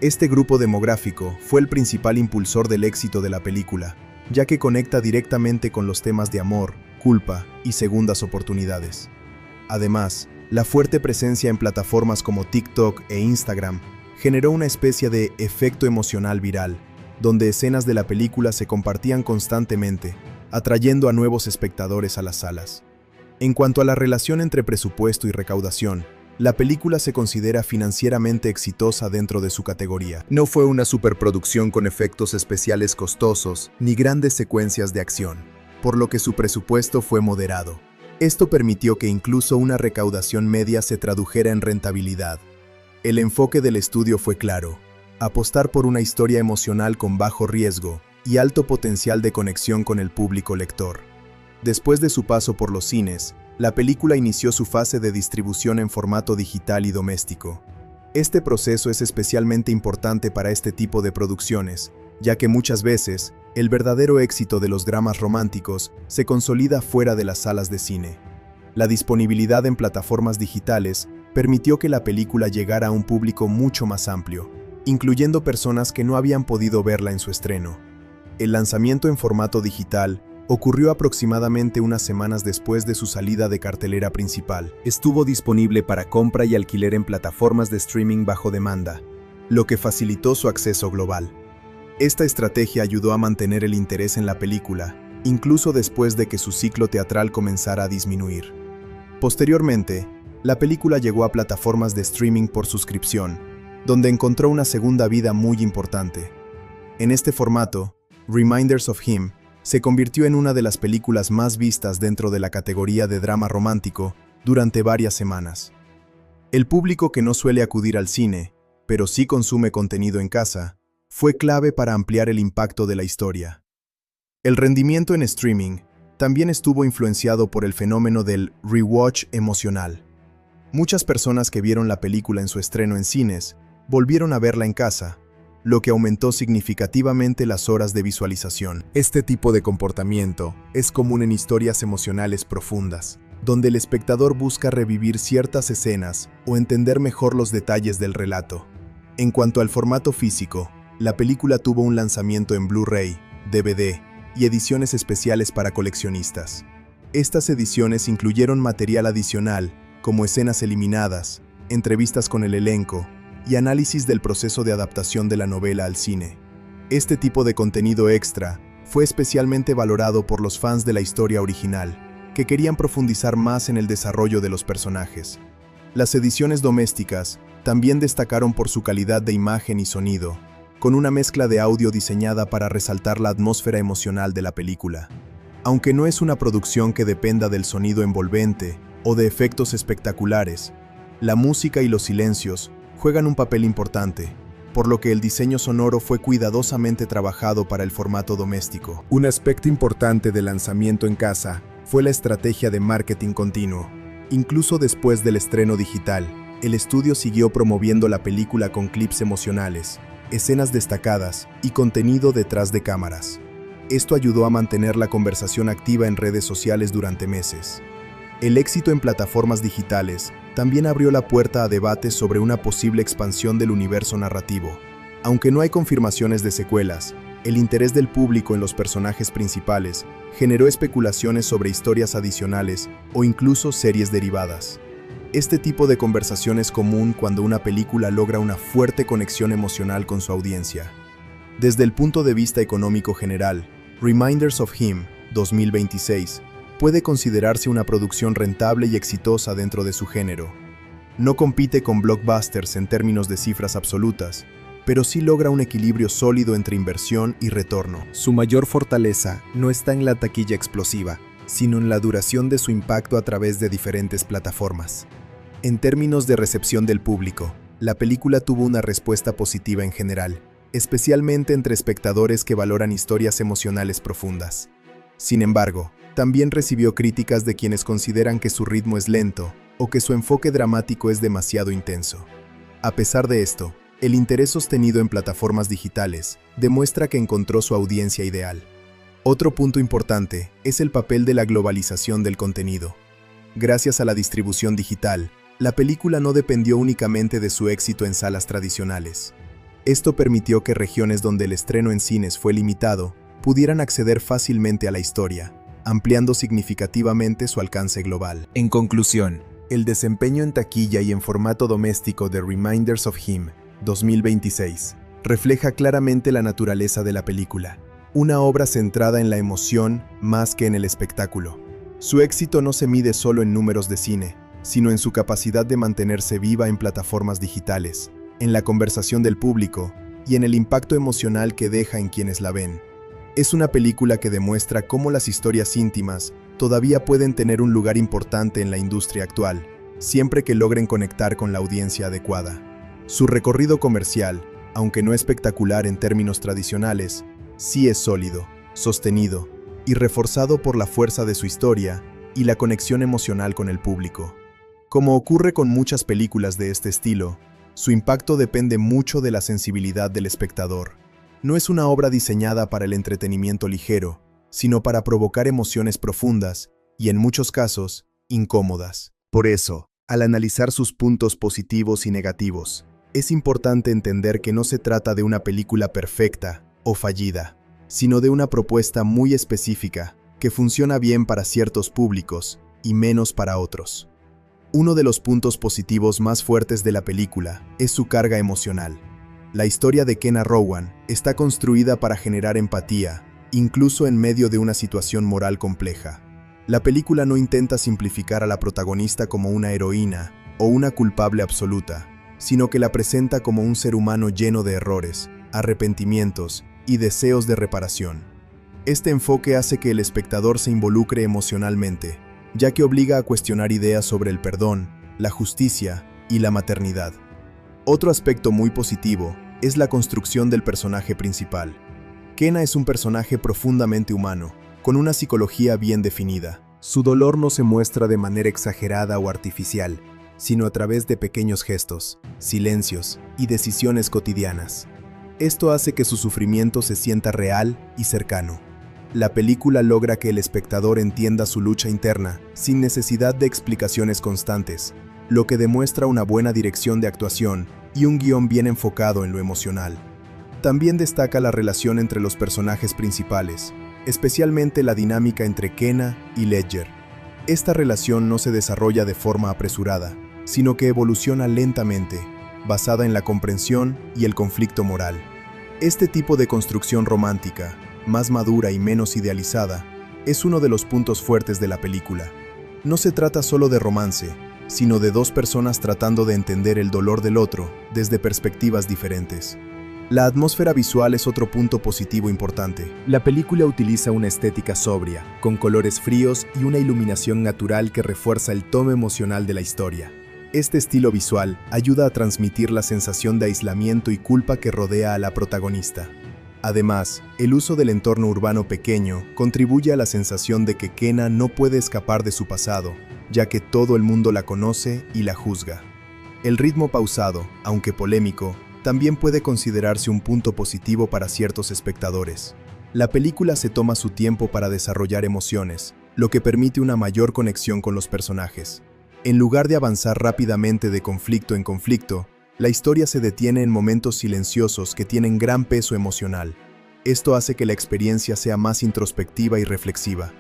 Este grupo demográfico fue el principal impulsor del éxito de la película, ya que conecta directamente con los temas de amor, culpa y segundas oportunidades. Además, la fuerte presencia en plataformas como TikTok e Instagram generó una especie de efecto emocional viral, donde escenas de la película se compartían constantemente, atrayendo a nuevos espectadores a las salas. En cuanto a la relación entre presupuesto y recaudación, la película se considera financieramente exitosa dentro de su categoría. No fue una superproducción con efectos especiales costosos ni grandes secuencias de acción, por lo que su presupuesto fue moderado. Esto permitió que incluso una recaudación media se tradujera en rentabilidad. El enfoque del estudio fue claro: apostar por una historia emocional con bajo riesgo y alto potencial de conexión con el público lector. Después de su paso por los cines, la película inició su fase de distribución en formato digital y doméstico. Este proceso es especialmente importante para este tipo de producciones, ya que muchas veces el verdadero éxito de los dramas románticos se consolida fuera de las salas de cine. La disponibilidad en plataformas digitales permitió que la película llegara a un público mucho más amplio, incluyendo personas que no habían podido verla en su estreno. El lanzamiento en formato digital ocurrió aproximadamente unas semanas después de su salida de cartelera principal. Estuvo disponible para compra y alquiler en plataformas de streaming bajo demanda, lo que facilitó su acceso global. Esta estrategia ayudó a mantener el interés en la película, incluso después de que su ciclo teatral comenzara a disminuir. Posteriormente, la película llegó a plataformas de streaming por suscripción, donde encontró una segunda vida muy importante. En este formato, Reminders of Him se convirtió en una de las películas más vistas dentro de la categoría de drama romántico durante varias semanas. El público que no suele acudir al cine, pero sí consume contenido en casa, fue clave para ampliar el impacto de la historia. El rendimiento en streaming también estuvo influenciado por el fenómeno del rewatch emocional. Muchas personas que vieron la película en su estreno en cines volvieron a verla en casa, lo que aumentó significativamente las horas de visualización. Este tipo de comportamiento es común en historias emocionales profundas, donde el espectador busca revivir ciertas escenas o entender mejor los detalles del relato. En cuanto al formato físico, la película tuvo un lanzamiento en Blu-ray, DVD y ediciones especiales para coleccionistas. Estas ediciones incluyeron material adicional, como escenas eliminadas, entrevistas con el elenco y análisis del proceso de adaptación de la novela al cine. Este tipo de contenido extra fue especialmente valorado por los fans de la historia original, que querían profundizar más en el desarrollo de los personajes. Las ediciones domésticas también destacaron por su calidad de imagen y sonido, con una mezcla de audio diseñada para resaltar la atmósfera emocional de la película. Aunque no es una producción que dependa del sonido envolvente o de efectos espectaculares, la música y los silencios juegan un papel importante, por lo que el diseño sonoro fue cuidadosamente trabajado para el formato doméstico. Un aspecto importante del lanzamiento en casa fue la estrategia de marketing continuo. Incluso después del estreno digital, el estudio siguió promoviendo la película con clips emocionales, escenas destacadas y contenido detrás de cámaras. Esto ayudó a mantener la conversación activa en redes sociales durante meses. El éxito en plataformas digitales también abrió la puerta a debates sobre una posible expansión del universo narrativo. Aunque no hay confirmaciones de secuelas, el interés del público en los personajes principales generó especulaciones sobre historias adicionales o incluso series derivadas. Este tipo de conversación es común cuando una película logra una fuerte conexión emocional con su audiencia. Desde el punto de vista económico general, Reminders of Him, 2026, puede considerarse una producción rentable y exitosa dentro de su género. No compite con blockbusters en términos de cifras absolutas, pero sí logra un equilibrio sólido entre inversión y retorno. Su mayor fortaleza no está en la taquilla explosiva, sino en la duración de su impacto a través de diferentes plataformas. En términos de recepción del público, la película tuvo una respuesta positiva en general, especialmente entre espectadores que valoran historias emocionales profundas. Sin embargo, también recibió críticas de quienes consideran que su ritmo es lento o que su enfoque dramático es demasiado intenso. A pesar de esto, el interés sostenido en plataformas digitales demuestra que encontró su audiencia ideal. Otro punto importante es el papel de la globalización del contenido. Gracias a la distribución digital, la película no dependió únicamente de su éxito en salas tradicionales. Esto permitió que regiones donde el estreno en cines fue limitado pudieran acceder fácilmente a la historia, ampliando significativamente su alcance global. En conclusión, el desempeño en taquilla y en formato doméstico de Reminders of Him, 2026, refleja claramente la naturaleza de la película, una obra centrada en la emoción más que en el espectáculo. Su éxito no se mide solo en números de cine, sino en su capacidad de mantenerse viva en plataformas digitales, en la conversación del público y en el impacto emocional que deja en quienes la ven. Es una película que demuestra cómo las historias íntimas todavía pueden tener un lugar importante en la industria actual, siempre que logren conectar con la audiencia adecuada. Su recorrido comercial, aunque no espectacular en términos tradicionales, sí es sólido, sostenido y reforzado por la fuerza de su historia y la conexión emocional con el público. Como ocurre con muchas películas de este estilo, su impacto depende mucho de la sensibilidad del espectador. No es una obra diseñada para el entretenimiento ligero, sino para provocar emociones profundas y, en muchos casos, incómodas. Por eso, al analizar sus puntos positivos y negativos, es importante entender que no se trata de una película perfecta o fallida, sino de una propuesta muy específica que funciona bien para ciertos públicos y menos para otros. Uno de los puntos positivos más fuertes de la película es su carga emocional. La historia de Kenna Rowan está construida para generar empatía, incluso en medio de una situación moral compleja. La película no intenta simplificar a la protagonista como una heroína o una culpable absoluta, sino que la presenta como un ser humano lleno de errores, arrepentimientos y deseos de reparación. Este enfoque hace que el espectador se involucre emocionalmente, ya que obliga a cuestionar ideas sobre el perdón, la justicia y la maternidad. Otro aspecto muy positivo es la construcción del personaje principal. Kenna es un personaje profundamente humano, con una psicología bien definida. Su dolor no se muestra de manera exagerada o artificial, sino a través de pequeños gestos, silencios y decisiones cotidianas. Esto hace que su sufrimiento se sienta real y cercano. La película logra que el espectador entienda su lucha interna sin necesidad de explicaciones constantes, lo que demuestra una buena dirección de actuación y un guión bien enfocado en lo emocional. También destaca la relación entre los personajes principales, especialmente la dinámica entre Kenna y Ledger. Esta relación no se desarrolla de forma apresurada, sino que evoluciona lentamente, basada en la comprensión y el conflicto moral. Este tipo de construcción romántica, más madura y menos idealizada, es uno de los puntos fuertes de la película. No se trata solo de romance, sino de dos personas tratando de entender el dolor del otro desde perspectivas diferentes. La atmósfera visual es otro punto positivo importante. La película utiliza una estética sobria, con colores fríos y una iluminación natural que refuerza el tono emocional de la historia. Este estilo visual ayuda a transmitir la sensación de aislamiento y culpa que rodea a la protagonista. Además, el uso del entorno urbano pequeño contribuye a la sensación de que Kenna no puede escapar de su pasado, ya que todo el mundo la conoce y la juzga. El ritmo pausado, aunque polémico, también puede considerarse un punto positivo para ciertos espectadores. La película se toma su tiempo para desarrollar emociones, lo que permite una mayor conexión con los personajes. En lugar de avanzar rápidamente de conflicto en conflicto, la historia se detiene en momentos silenciosos que tienen gran peso emocional. Esto hace que la experiencia sea más introspectiva y reflexiva.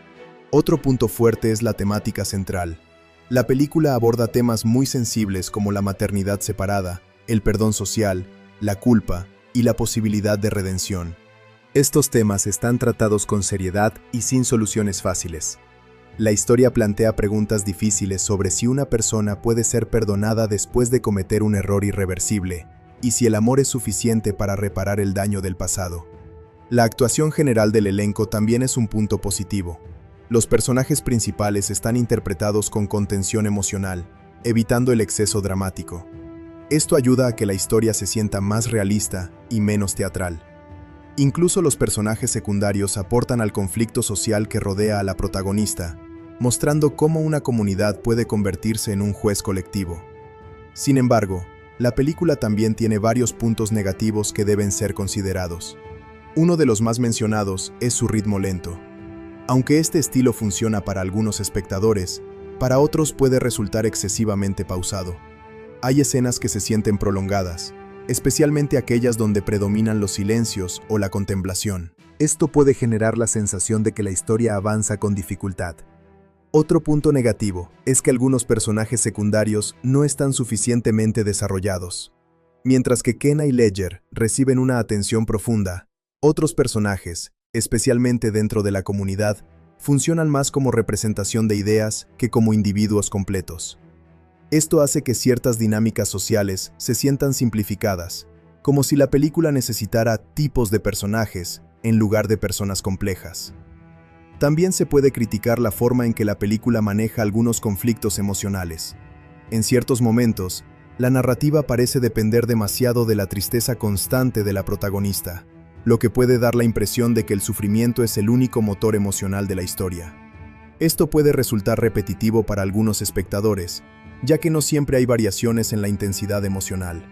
Otro punto fuerte es la temática central. La película aborda temas muy sensibles como la maternidad separada, el perdón social, la culpa y la posibilidad de redención. Estos temas están tratados con seriedad y sin soluciones fáciles. La historia plantea preguntas difíciles sobre si una persona puede ser perdonada después de cometer un error irreversible, y si el amor es suficiente para reparar el daño del pasado. La actuación general del elenco también es un punto positivo. Los personajes principales están interpretados con contención emocional, evitando el exceso dramático. Esto ayuda a que la historia se sienta más realista y menos teatral. Incluso los personajes secundarios aportan al conflicto social que rodea a la protagonista, mostrando cómo una comunidad puede convertirse en un juez colectivo. Sin embargo, la película también tiene varios puntos negativos que deben ser considerados. Uno de los más mencionados es su ritmo lento. Aunque este estilo funciona para algunos espectadores, para otros puede resultar excesivamente pausado. Hay escenas que se sienten prolongadas, especialmente aquellas donde predominan los silencios o la contemplación. Esto puede generar la sensación de que la historia avanza con dificultad. Otro punto negativo es que algunos personajes secundarios no están suficientemente desarrollados. Mientras que Kenna y Ledger reciben una atención profunda, otros personajes, especialmente dentro de la comunidad, funcionan más como representación de ideas que como individuos completos. Esto hace que ciertas dinámicas sociales se sientan simplificadas, como si la película necesitara tipos de personajes en lugar de personas complejas. También se puede criticar la forma en que la película maneja algunos conflictos emocionales. En ciertos momentos, la narrativa parece depender demasiado de la tristeza constante de la protagonista, lo que puede dar la impresión de que el sufrimiento es el único motor emocional de la historia. Esto puede resultar repetitivo para algunos espectadores, ya que no siempre hay variaciones en la intensidad emocional.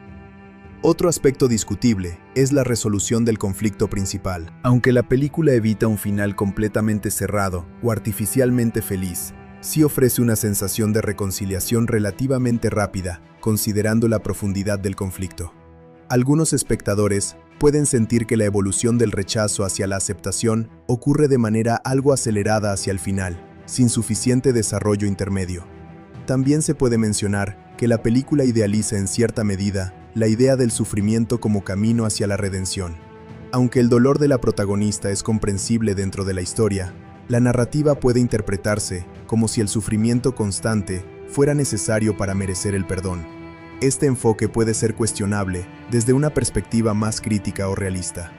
Otro aspecto discutible es la resolución del conflicto principal. Aunque la película evita un final completamente cerrado o artificialmente feliz, sí ofrece una sensación de reconciliación relativamente rápida, considerando la profundidad del conflicto. Algunos espectadores pueden sentir que la evolución del rechazo hacia la aceptación ocurre de manera algo acelerada hacia el final, sin suficiente desarrollo intermedio. También se puede mencionar que la película idealiza en cierta medida la idea del sufrimiento como camino hacia la redención. Aunque el dolor de la protagonista es comprensible dentro de la historia, la narrativa puede interpretarse como si el sufrimiento constante fuera necesario para merecer el perdón. Este enfoque puede ser cuestionable desde una perspectiva más crítica o realista.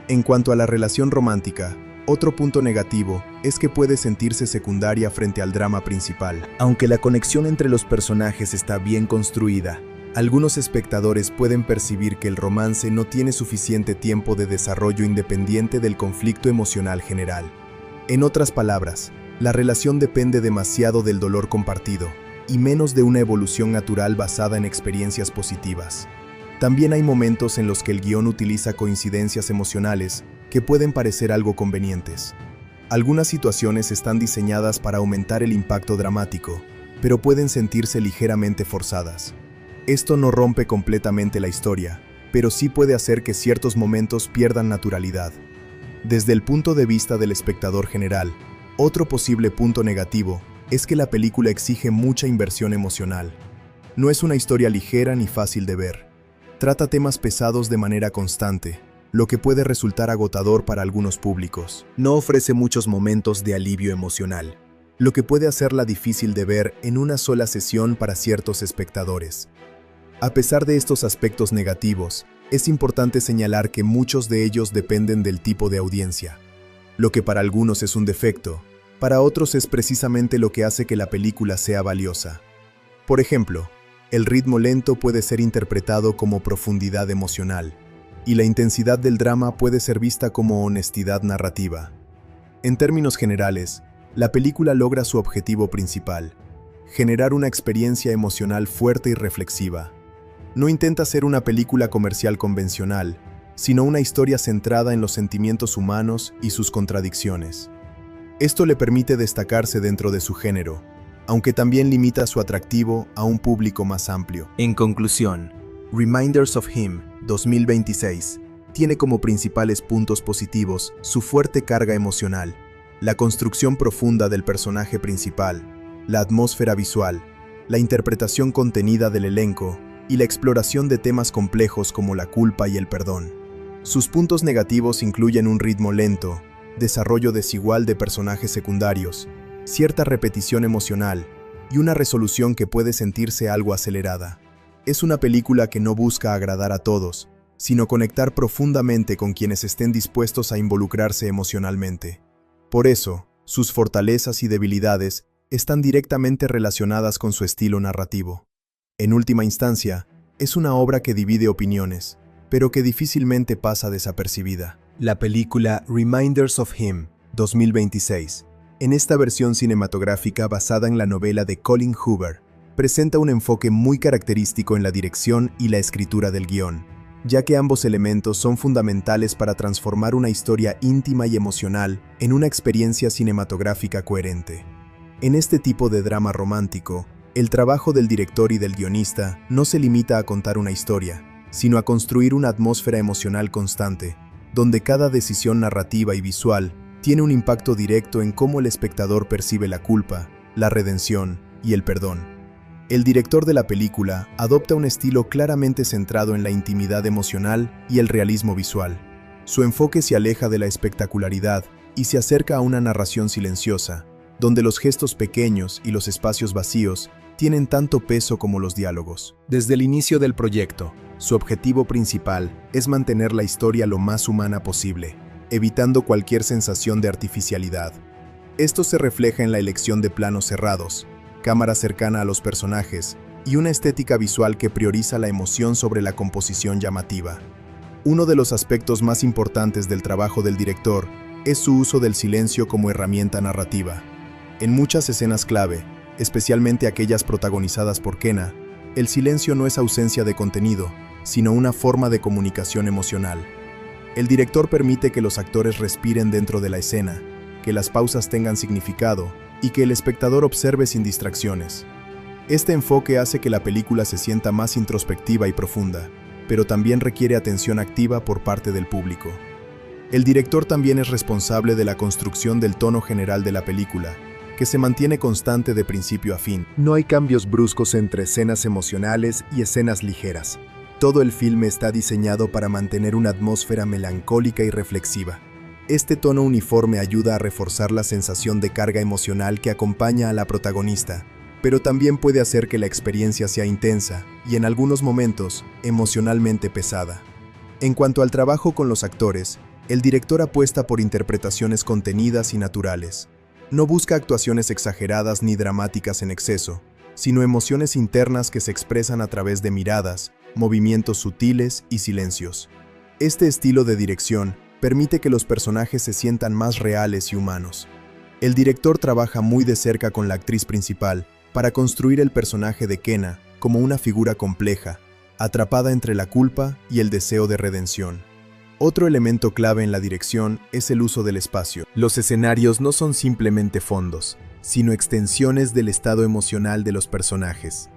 En cuanto a la relación romántica, otro punto negativo es que puede sentirse secundaria frente al drama principal. Aunque la conexión entre los personajes está bien construida, algunos espectadores pueden percibir que el romance no tiene suficiente tiempo de desarrollo independiente del conflicto emocional general. En otras palabras, la relación depende demasiado del dolor compartido y menos de una evolución natural basada en experiencias positivas. También hay momentos en los que el guión utiliza coincidencias emocionales que pueden parecer algo convenientes. Algunas situaciones están diseñadas para aumentar el impacto dramático, pero pueden sentirse ligeramente forzadas. Esto no rompe completamente la historia, pero sí puede hacer que ciertos momentos pierdan naturalidad. Desde el punto de vista del espectador general, otro posible punto negativo es que la película exige mucha inversión emocional. No es una historia ligera ni fácil de ver. Trata temas pesados de manera constante, lo que puede resultar agotador para algunos públicos. No ofrece muchos momentos de alivio emocional, lo que puede hacerla difícil de ver en una sola sesión para ciertos espectadores. A pesar de estos aspectos negativos, es importante señalar que muchos de ellos dependen del tipo de audiencia. Lo que para algunos es un defecto, para otros es precisamente lo que hace que la película sea valiosa. Por ejemplo, el ritmo lento puede ser interpretado como profundidad emocional, y la intensidad del drama puede ser vista como honestidad narrativa. En términos generales, la película logra su objetivo principal: generar una experiencia emocional fuerte y reflexiva. No intenta ser una película comercial convencional, sino una historia centrada en los sentimientos humanos y sus contradicciones. Esto le permite destacarse dentro de su género, aunque también limita su atractivo a un público más amplio. En conclusión, Reminders of Him 2026 tiene como principales puntos positivos su fuerte carga emocional, la construcción profunda del personaje principal, la atmósfera visual, la interpretación contenida del elenco y la exploración de temas complejos como la culpa y el perdón. Sus puntos negativos incluyen un ritmo lento, desarrollo desigual de personajes secundarios, cierta repetición emocional y una resolución que puede sentirse algo acelerada. Es una película que no busca agradar a todos, sino conectar profundamente con quienes estén dispuestos a involucrarse emocionalmente. Por eso, sus fortalezas y debilidades están directamente relacionadas con su estilo narrativo. En última instancia, es una obra que divide opiniones, pero que difícilmente pasa desapercibida. La película Reminders of Him 2026, en esta versión cinematográfica basada en la novela de Colin Hoover, presenta un enfoque muy característico en la dirección y la escritura del guión, ya que ambos elementos son fundamentales para transformar una historia íntima y emocional en una experiencia cinematográfica coherente. En este tipo de drama romántico, el trabajo del director y del guionista no se limita a contar una historia, sino a construir una atmósfera emocional constante, donde cada decisión narrativa y visual tiene un impacto directo en cómo el espectador percibe la culpa, la redención y el perdón. El director de la película adopta un estilo claramente centrado en la intimidad emocional y el realismo visual. Su enfoque se aleja de la espectacularidad y se acerca a una narración silenciosa, donde los gestos pequeños y los espacios vacíos tienen tanto peso como los diálogos. Desde el inicio del proyecto, su objetivo principal es mantener la historia lo más humana posible. evitando cualquier sensación de artificialidad. Esto se refleja en la elección de planos cerrados, cámara cercana a los personajes y una estética visual que prioriza la emoción sobre la composición llamativa. Uno de los aspectos más importantes del trabajo del director es su uso del silencio como herramienta narrativa. En muchas escenas clave, especialmente aquellas protagonizadas por Kenna, el silencio no es ausencia de contenido, sino una forma de comunicación emocional. El director permite que los actores respiren dentro de la escena, que las pausas tengan significado y que el espectador observe sin distracciones. Este enfoque hace que la película se sienta más introspectiva y profunda, pero también requiere atención activa por parte del público. El director también es responsable de la construcción del tono general de la película, que se mantiene constante de principio a fin. No hay cambios bruscos entre escenas emocionales y escenas ligeras. Todo el filme está diseñado para mantener una atmósfera melancólica y reflexiva. Este tono uniforme ayuda a reforzar la sensación de carga emocional que acompaña a la protagonista, pero también puede hacer que la experiencia sea intensa y, en algunos momentos, emocionalmente pesada. En cuanto al trabajo con los actores, el director apuesta por interpretaciones contenidas y naturales. No busca actuaciones exageradas ni dramáticas en exceso, sino emociones internas que se expresan a través de miradas, movimientos sutiles y silencios. Este estilo de dirección permite que los personajes se sientan más reales y humanos. El director trabaja muy de cerca con la actriz principal para construir el personaje de Kenna como una figura compleja, atrapada entre la culpa y el deseo de redención. Otro elemento clave en la dirección es el uso del espacio. Los escenarios no son simplemente fondos, sino extensiones del estado emocional de los personajes.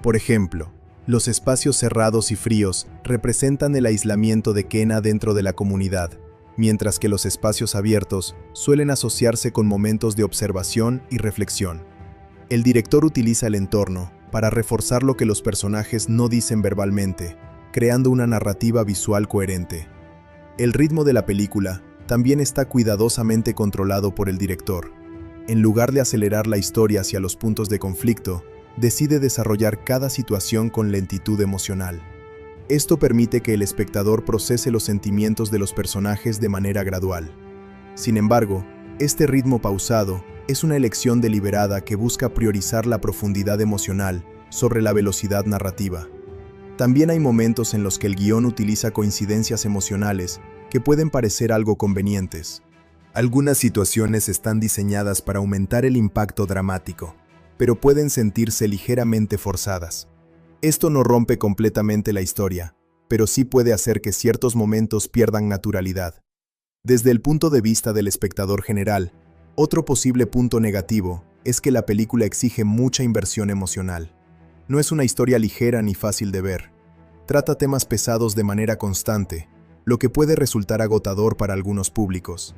Por ejemplo, los espacios cerrados y fríos representan el aislamiento de Kenna dentro de la comunidad, mientras que los espacios abiertos suelen asociarse con momentos de observación y reflexión. El director utiliza el entorno para reforzar lo que los personajes no dicen verbalmente, creando una narrativa visual coherente. El ritmo de la película también está cuidadosamente controlado por el director. En lugar de acelerar la historia hacia los puntos de conflicto, decide desarrollar cada situación con lentitud emocional. Esto permite que el espectador procese los sentimientos de los personajes de manera gradual. Sin embargo, este ritmo pausado es una elección deliberada que busca priorizar la profundidad emocional sobre la velocidad narrativa. También hay momentos en los que el guión utiliza coincidencias emocionales que pueden parecer algo convenientes. Algunas situaciones están diseñadas para aumentar el impacto dramático, pero pueden sentirse ligeramente forzadas. Esto no rompe completamente la historia, pero sí puede hacer que ciertos momentos pierdan naturalidad. Desde el punto de vista del espectador general, otro posible punto negativo es que la película exige mucha inversión emocional. No es una historia ligera ni fácil de ver. Trata temas pesados de manera constante, lo que puede resultar agotador para algunos públicos.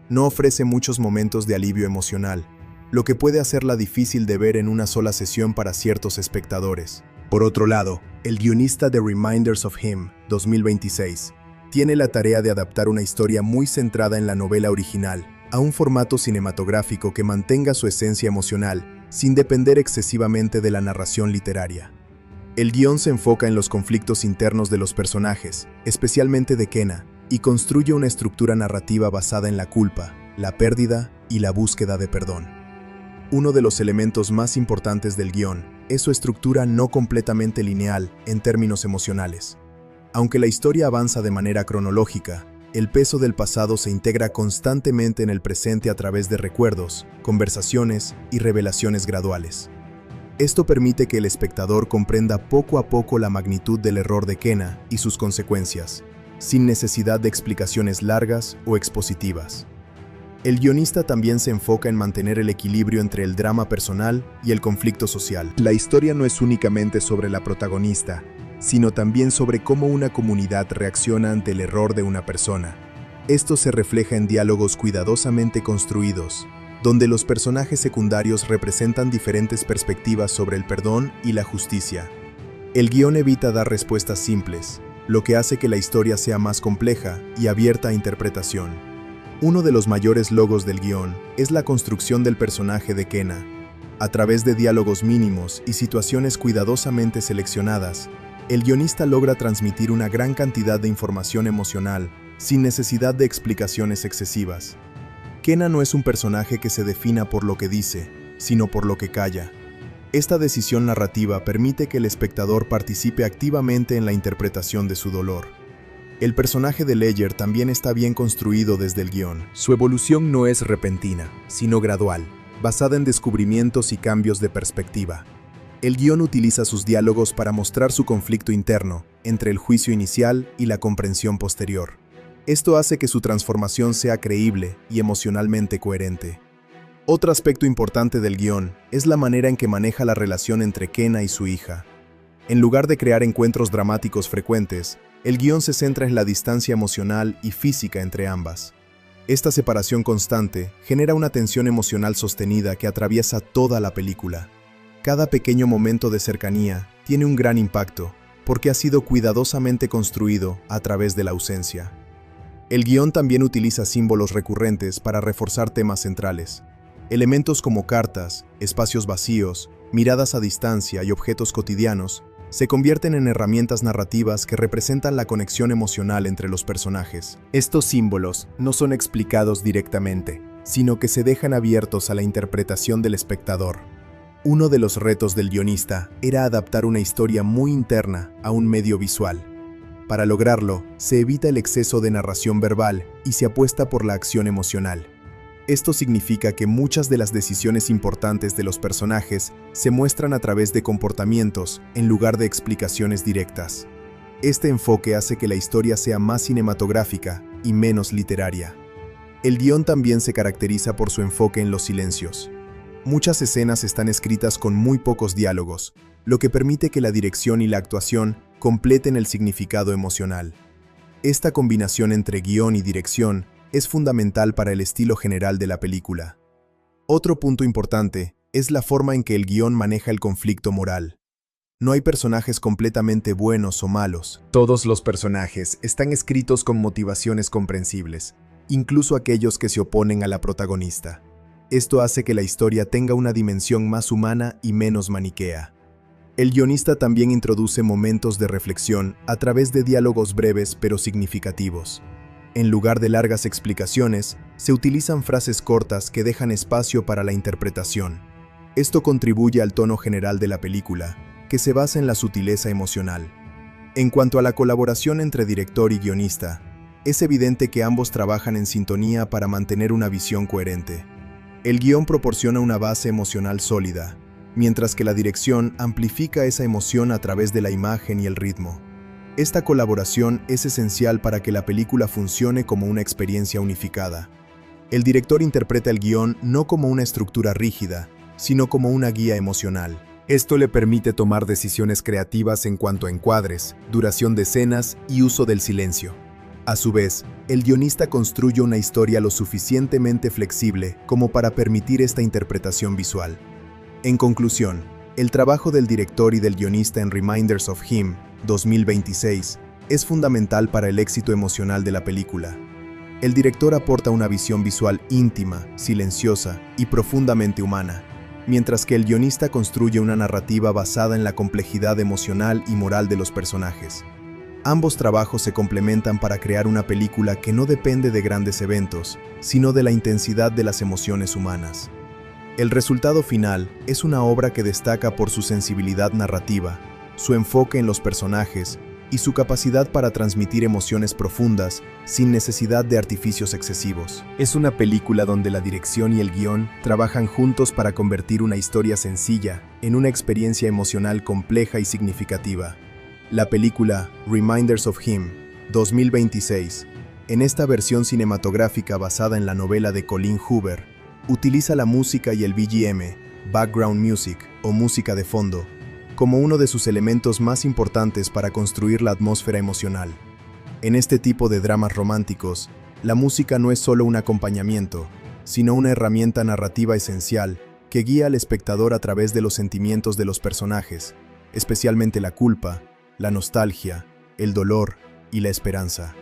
No ofrece muchos momentos de alivio emocional, lo que puede hacerla difícil de ver en una sola sesión para ciertos espectadores. Por otro lado, el guionista de Reminders of Him, 2026, tiene la tarea de adaptar una historia muy centrada en la novela original a un formato cinematográfico que mantenga su esencia emocional sin depender excesivamente de la narración literaria. El guión se enfoca en los conflictos internos de los personajes, especialmente de Kenna, y construye una estructura narrativa basada en la culpa, la pérdida y la búsqueda de perdón. Uno de los elementos más importantes del guión es su estructura no completamente lineal en términos emocionales. Aunque la historia avanza de manera cronológica, el peso del pasado se integra constantemente en el presente a través de recuerdos, conversaciones y revelaciones graduales. Esto permite que el espectador comprenda poco a poco la magnitud del error de Kenna y sus consecuencias, sin necesidad de explicaciones largas o expositivas. El guionista también se enfoca en mantener el equilibrio entre el drama personal y el conflicto social. La historia no es únicamente sobre la protagonista, sino también sobre cómo una comunidad reacciona ante el error de una persona. Esto se refleja en diálogos cuidadosamente construidos, donde los personajes secundarios representan diferentes perspectivas sobre el perdón y la justicia. El guión evita dar respuestas simples, lo que hace que la historia sea más compleja y abierta a interpretación. Uno de los mayores logros del guión es la construcción del personaje de Kenna. A través de diálogos mínimos y situaciones cuidadosamente seleccionadas, el guionista logra transmitir una gran cantidad de información emocional sin necesidad de explicaciones excesivas. Kenna no es un personaje que se defina por lo que dice, sino por lo que calla. Esta decisión narrativa permite que el espectador participe activamente en la interpretación de su dolor. El personaje de Ledger también está bien construido desde el guión. Su evolución no es repentina, sino gradual, basada en descubrimientos y cambios de perspectiva. El guión utiliza sus diálogos para mostrar su conflicto interno entre el juicio inicial y la comprensión posterior. Esto hace que su transformación sea creíble y emocionalmente coherente. Otro aspecto importante del guión es la manera en que maneja la relación entre Kenna y su hija. En lugar de crear encuentros dramáticos frecuentes, el guión se centra en la distancia emocional y física entre ambas. Esta separación constante genera una tensión emocional sostenida que atraviesa toda la película. Cada pequeño momento de cercanía tiene un gran impacto porque ha sido cuidadosamente construido a través de la ausencia. El guión también utiliza símbolos recurrentes para reforzar temas centrales. Elementos como cartas, espacios vacíos, miradas a distancia y objetos cotidianos se convierten en herramientas narrativas que representan la conexión emocional entre los personajes. Estos símbolos no son explicados directamente, sino que se dejan abiertos a la interpretación del espectador. Uno de los retos del guionista era adaptar una historia muy interna a un medio visual. Para lograrlo, se evita el exceso de narración verbal y se apuesta por la acción emocional. Esto significa que muchas de las decisiones importantes de los personajes se muestran a través de comportamientos en lugar de explicaciones directas. Este enfoque hace que la historia sea más cinematográfica y menos literaria. El guión también se caracteriza por su enfoque en los silencios. Muchas escenas están escritas con muy pocos diálogos, lo que permite que la dirección y la actuación completen el significado emocional. Esta combinación entre guión y dirección es fundamental para el estilo general de la película. Otro punto importante es la forma en que el guión maneja el conflicto moral. No hay personajes completamente buenos o malos. Todos los personajes están escritos con motivaciones comprensibles, incluso aquellos que se oponen a la protagonista. Esto hace que la historia tenga una dimensión más humana y menos maniquea. El guionista también introduce momentos de reflexión a través de diálogos breves pero significativos. En lugar de largas explicaciones, se utilizan frases cortas que dejan espacio para la interpretación. Esto contribuye al tono general de la película, que se basa en la sutileza emocional. En cuanto a la colaboración entre director y guionista, es evidente que ambos trabajan en sintonía para mantener una visión coherente. El guión proporciona una base emocional sólida, mientras que la dirección amplifica esa emoción a través de la imagen y el ritmo. Esta colaboración es esencial para que la película funcione como una experiencia unificada. El director interpreta el guión no como una estructura rígida, sino como una guía emocional. Esto le permite tomar decisiones creativas en cuanto a encuadres, duración de escenas y uso del silencio. A su vez, el guionista construye una historia lo suficientemente flexible como para permitir esta interpretación visual. En conclusión, el trabajo del director y del guionista en Reminders of Him, 2026, es fundamental para el éxito emocional de la película. El director aporta una visión visual íntima, silenciosa y profundamente humana, mientras que el guionista construye una narrativa basada en la complejidad emocional y moral de los personajes. Ambos trabajos se complementan para crear una película que no depende de grandes eventos, sino de la intensidad de las emociones humanas. El resultado final es una obra que destaca por su sensibilidad narrativa, su enfoque en los personajes y su capacidad para transmitir emociones profundas sin necesidad de artificios excesivos. Es una película donde la dirección y el guión trabajan juntos para convertir una historia sencilla en una experiencia emocional compleja y significativa. La película Reminders of Him, 2026, en esta versión cinematográfica basada en la novela de Colleen Hoover, utiliza la música y el BGM, background music o música de fondo, como uno de sus elementos más importantes para construir la atmósfera emocional. En este tipo de dramas románticos, la música no es solo un acompañamiento, sino una herramienta narrativa esencial que guía al espectador a través de los sentimientos de los personajes, especialmente la culpa, la nostalgia, el dolor y la esperanza.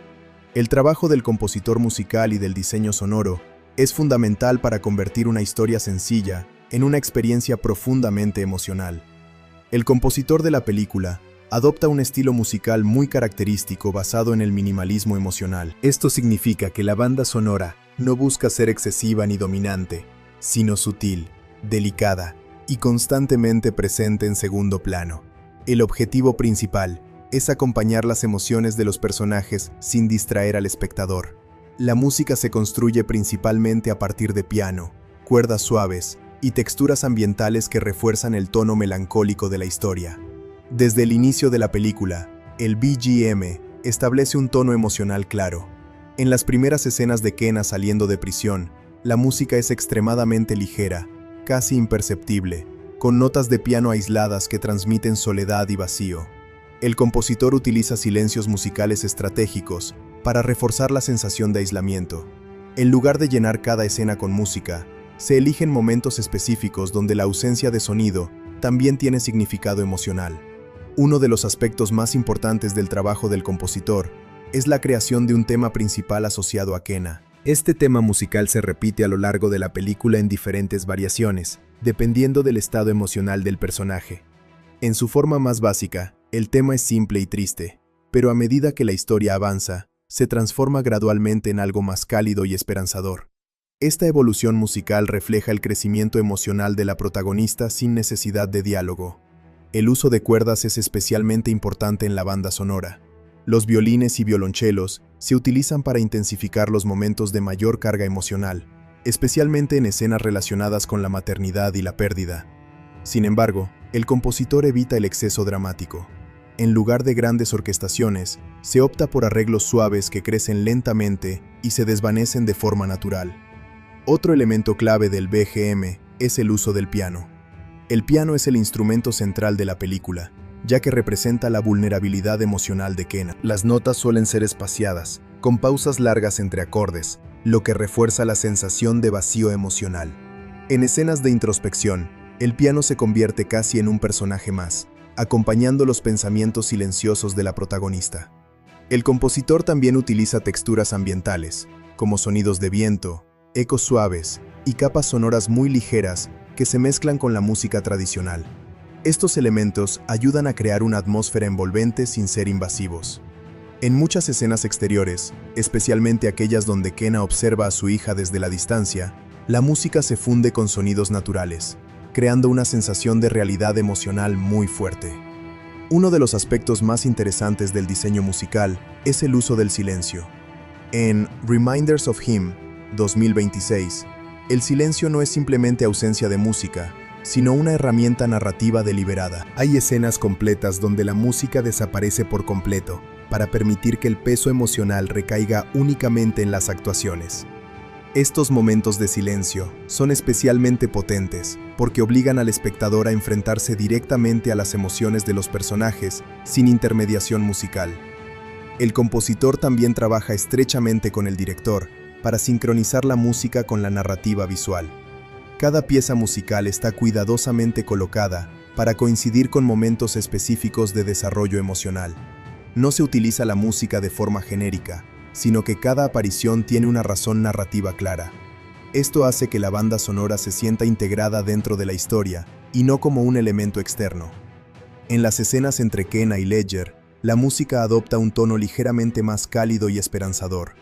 El trabajo del compositor musical y del diseño sonoro es fundamental para convertir una historia sencilla en una experiencia profundamente emocional. El compositor de la película adopta un estilo musical muy característico basado en el minimalismo emocional. Esto significa que la banda sonora no busca ser excesiva ni dominante, sino sutil, delicada y constantemente presente en segundo plano. El objetivo principal es acompañar las emociones de los personajes sin distraer al espectador. La música se construye principalmente a partir de piano, cuerdas suaves y texturas ambientales que refuerzan el tono melancólico de la historia. Desde el inicio de la película, el BGM establece un tono emocional claro. En las primeras escenas de Kena saliendo de prisión, la música es extremadamente ligera, casi imperceptible, con notas de piano aisladas que transmiten soledad y vacío. El compositor utiliza silencios musicales estratégicos para reforzar la sensación de aislamiento. En lugar de llenar cada escena con música, se eligen momentos específicos donde la ausencia de sonido también tiene significado emocional. Uno de los aspectos más importantes del trabajo del compositor es la creación de un tema principal asociado a Kena. Este tema musical se repite a lo largo de la película en diferentes variaciones, dependiendo del estado emocional del personaje. En su forma más básica, el tema es simple y triste, pero a medida que la historia avanza, se transforma gradualmente en algo más cálido y esperanzador. Esta evolución musical refleja el crecimiento emocional de la protagonista sin necesidad de diálogo. El uso de cuerdas es especialmente importante en la banda sonora. Los violines y violonchelos se utilizan para intensificar los momentos de mayor carga emocional, especialmente en escenas relacionadas con la maternidad y la pérdida. Sin embargo, el compositor evita el exceso dramático. En lugar de grandes orquestaciones, se opta por arreglos suaves que crecen lentamente y se desvanecen de forma natural. Otro elemento clave del BGM es el uso del piano. El piano es el instrumento central de la película, ya que representa la vulnerabilidad emocional de Kena. Las notas suelen ser espaciadas, con pausas largas entre acordes, lo que refuerza la sensación de vacío emocional. En escenas de introspección, el piano se convierte casi en un personaje más, acompañando los pensamientos silenciosos de la protagonista. El compositor también utiliza texturas ambientales, como sonidos de viento, ecos suaves y capas sonoras muy ligeras que se mezclan con la música tradicional. Estos elementos ayudan a crear una atmósfera envolvente sin ser invasivos. En muchas escenas exteriores, especialmente aquellas donde Kena observa a su hija desde la distancia, la música se funde con sonidos naturales, creando una sensación de realidad emocional muy fuerte. Uno de los aspectos más interesantes del diseño musical es el uso del silencio. En Reminders of Him, 2026, el silencio no es simplemente ausencia de música, sino una herramienta narrativa deliberada. Hay escenas completas donde la música desaparece por completo, para permitir que el peso emocional recaiga únicamente en las actuaciones. Estos momentos de silencio son especialmente potentes porque obligan al espectador a enfrentarse directamente a las emociones de los personajes sin intermediación musical. El compositor también trabaja estrechamente con el director para sincronizar la música con la narrativa visual. Cada pieza musical está cuidadosamente colocada para coincidir con momentos específicos de desarrollo emocional. No se utiliza la música de forma genérica, sino que cada aparición tiene una razón narrativa clara. Esto hace que la banda sonora se sienta integrada dentro de la historia y no como un elemento externo. En las escenas entre Kena y Ledger, la música adopta un tono ligeramente más cálido y esperanzador.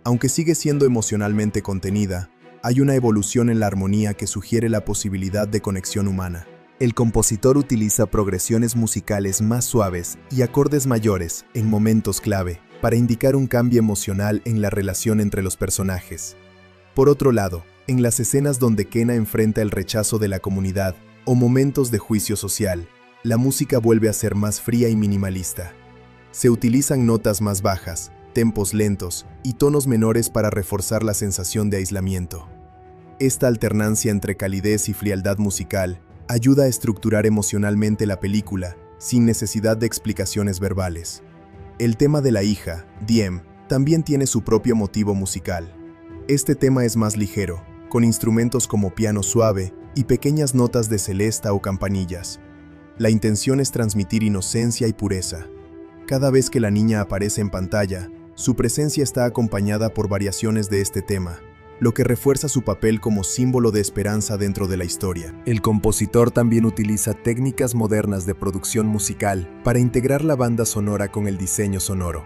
Aunque sigue siendo emocionalmente contenida, hay una evolución en la armonía que sugiere la posibilidad de conexión humana. El compositor utiliza progresiones musicales más suaves y acordes mayores en momentos clave para indicar un cambio emocional en la relación entre los personajes. Por otro lado, en las escenas donde Kena enfrenta el rechazo de la comunidad o momentos de juicio social, la música vuelve a ser más fría y minimalista. Se utilizan notas más bajas, tempos lentos y tonos menores para reforzar la sensación de aislamiento. Esta alternancia entre calidez y frialdad musical ayuda a estructurar emocionalmente la película sin necesidad de explicaciones verbales. El tema de la hija, Diem, también tiene su propio motivo musical. Este tema es más ligero, con instrumentos como piano suave y pequeñas notas de celesta o campanillas. La intención es transmitir inocencia y pureza. Cada vez que la niña aparece en pantalla, su presencia está acompañada por variaciones de este tema, lo que refuerza su papel como símbolo de esperanza dentro de la historia. El compositor también utiliza técnicas modernas de producción musical para integrar la banda sonora con el diseño sonoro.